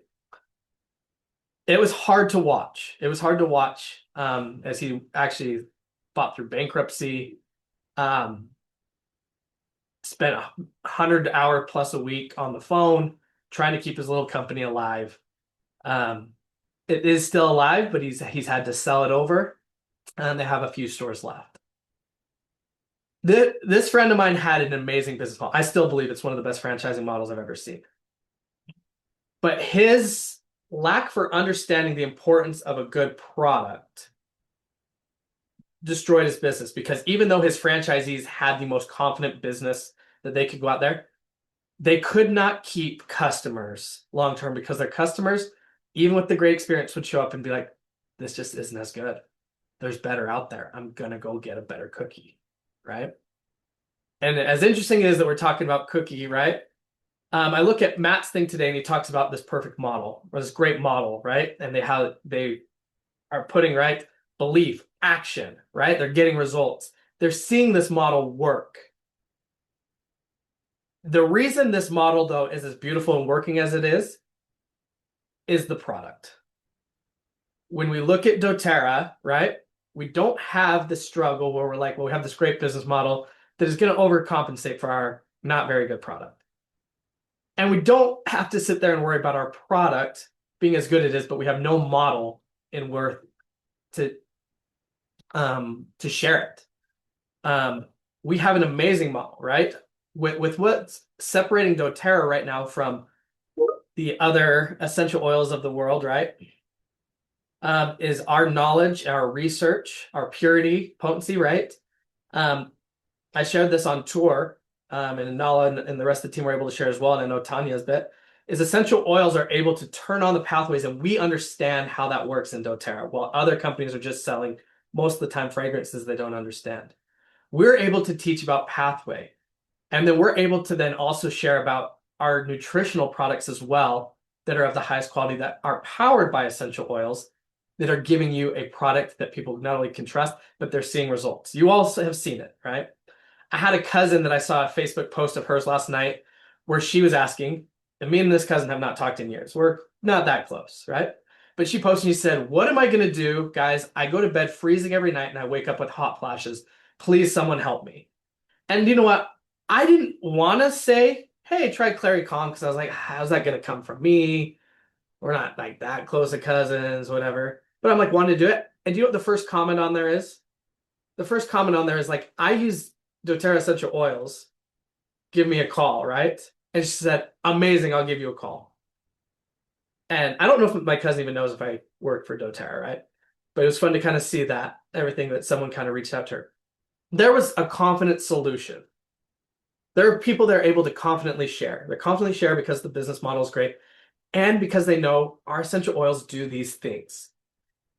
It was hard to watch. It was hard to watch as he actually fought through bankruptcy, spent 100 hours plus a week on the phone trying to keep his little company alive. It is still alive, but he's had to sell it over. and they have a few stores left. This friend of mine had an amazing business model. I still believe it's one of the best franchising models I've ever seen. But his lack for understanding the importance of a good product destroyed his business, because even though his franchisees had the most confident business that they could go out there, they could not keep customers long term, because their customers, even with the great experience, would show up and be like, this just isn't as good. There's better out there. I'm going to go get a better cookie, right? And as interesting as that we're talking about cookie, right? I look at Matt's thing today, and he talks about this perfect model, or this great model, right? And they are putting, right, belief, action, right? They're getting results. They're seeing this model work. The reason this model, though, is as beautiful and working as it is the product. When we look at dōTERRA, right, we don't have the struggle where we're like, well, we have this great business model that is going to overcompensate for our not very good product. And we don't have to sit there and worry about our product being as good as it is, but we have no model in worth to share it. We have an amazing model, right? With what's separating dōTERRA right now from the other essential oils of the world, right? Is our knowledge, our research, our purity, potency, right? I shared this on tour, and Nala and the rest of the team were able to share as well, and I know Tanya's bit, is essential oils are able to turn on the pathways, and we understand how that works in dōTERRA, while other companies are just selling, most of the time, fragrances they don't understand. We're able to teach about pathway, and then we're able to then also share about our nutritional products as well that are of the highest quality, that are powered by essential oils, that are giving you a product that people not only can trust, but they're seeing results. You also have seen it, right? I had a cousin that I saw a Facebook post of hers last night where she was asking, and me and this cousin have not talked in years. We're not that close, right? But she posted and she said, what am I going to do, guys? I go to bed freezing every night and I wake up with hot flashes. Please, someone help me. And you know what? I didn't want to say, hey, try Clary Calm, because I was like, how's that going to come from me? We're not like that close of cousins, whatever. But I'm like, wanting to do it. And do you know what the first comment on there is? The first comment on there is like, I use dōTERRA essential oils. Give me a call, right? And she said, amazing, I'll give you a call. And I don't know if my cousin even knows if I work for dōTERRA, right? But it was fun to kind of see that, everything that someone kind of reached out to her. There was a confident solution. There are people that are able to confidently share. They confidently share because the business model is great, and because they know our essential oils do these things.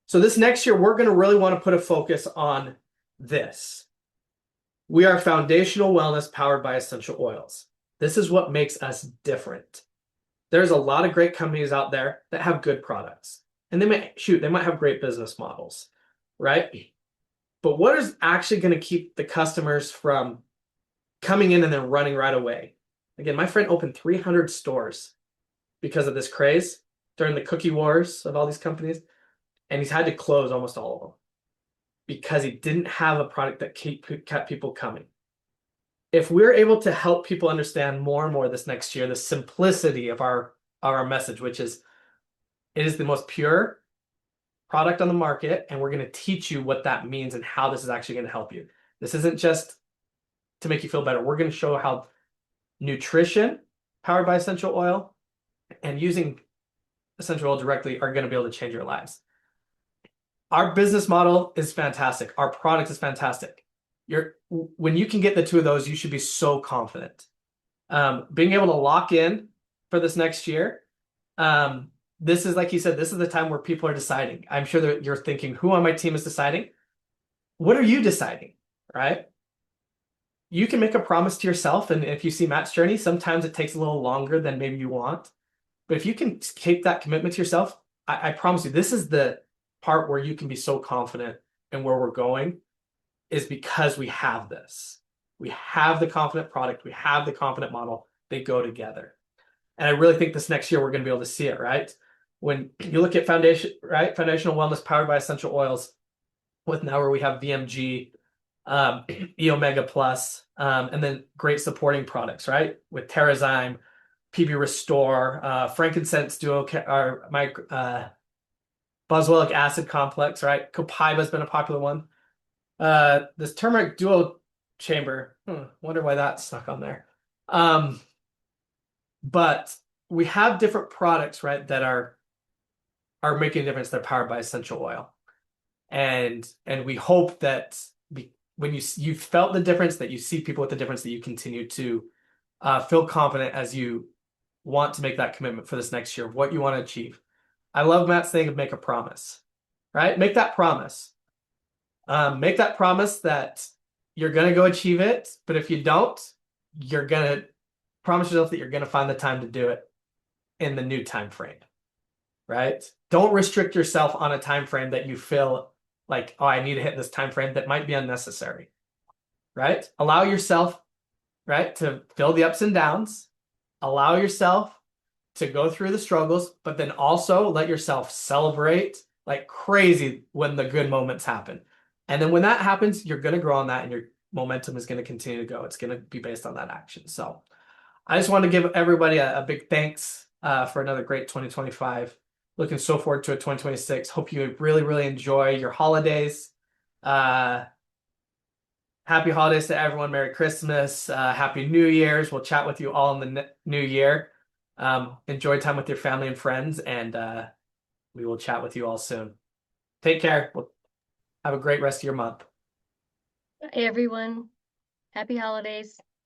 So this next year, we're going to really want to put a focus on this. We are foundational wellness powered by essential oils. This is what makes us different. There's a lot of great companies out there that have good products, and they might have great business models, right? But what is actually going to keep the customers from coming in and then running right away? Again, my friend opened 300 stores because of this craze during the cookie wars of all these companies, and he's had to close almost all of them because he didn't have a product that kept people coming. If we're able to help people understand more and more this next year, the simplicity of our message, which is, it is the most pure product on the market, and we're going to teach you what that means and how this is actually going to help you. This isn't just to make you feel better. We're going to show how nutrition powered by essential oil and using essential oil directly are going to be able to change your lives. Our business model is fantastic. Our product is fantastic. When you can get the two of those, you should be so confident. Being able to lock in for this next year, this is, like he said, this is the time where people are deciding. I'm sure that you're thinking, who on my team is deciding? What are you deciding, right? You can make a promise to yourself, and if you see Matt's journey, sometimes it takes a little longer than maybe you want. But if you can keep that commitment to yourself, I promise you, this is the part where you can be so confident in where we're going, is because we have this. We have the confident product. We have the confident model. They go together. And I really think this next year we're going to be able to see it, right? When you look at foundational wellness powered by essential oils, with now where we have VMG, E Omega Plus, and then great supporting products, right? With TerraZyme, PB Restore, Frankincense Duo, boswellic acid complex, right? Copaiba's been a popular one. This turmeric duo chamber. Wonder why that's stuck on there. But we have different products, right, that are making a difference. They're powered by essential oil, and we hope that when you've felt the difference, that you see people with the difference, that you continue to feel confident as you want to make that commitment for this next year of what you want to achieve. I love Matt's thing of make a promise, right? Make that promise. Make that promise that you're going to go achieve it, but if you don't, you're going to promise yourself that you're going to find the time to do it in the new time frame, right? Don't restrict yourself on a time frame that you feel like, oh, I need to hit this time frame, that might be unnecessary, right? Allow yourself, right, to feel the ups and downs. Allow yourself to go through the struggles, but then also let yourself celebrate like crazy when the good moments happen. And then when that happens, you're going to grow on that, and your momentum is going to continue to go. It's going to be based on that action. So I just want to give everybody a big thanks for another great 2025. Looking so forward to a 2026. Hope you really, really enjoy your holidays. Happy holidays to everyone. Merry Christmas. Happy New Year's. We'll chat with you all in the new year. Enjoy time with your family and friends, and we will chat with you all soon. Take care. Have a great rest of your month. Hey, everyone. Happy holidays.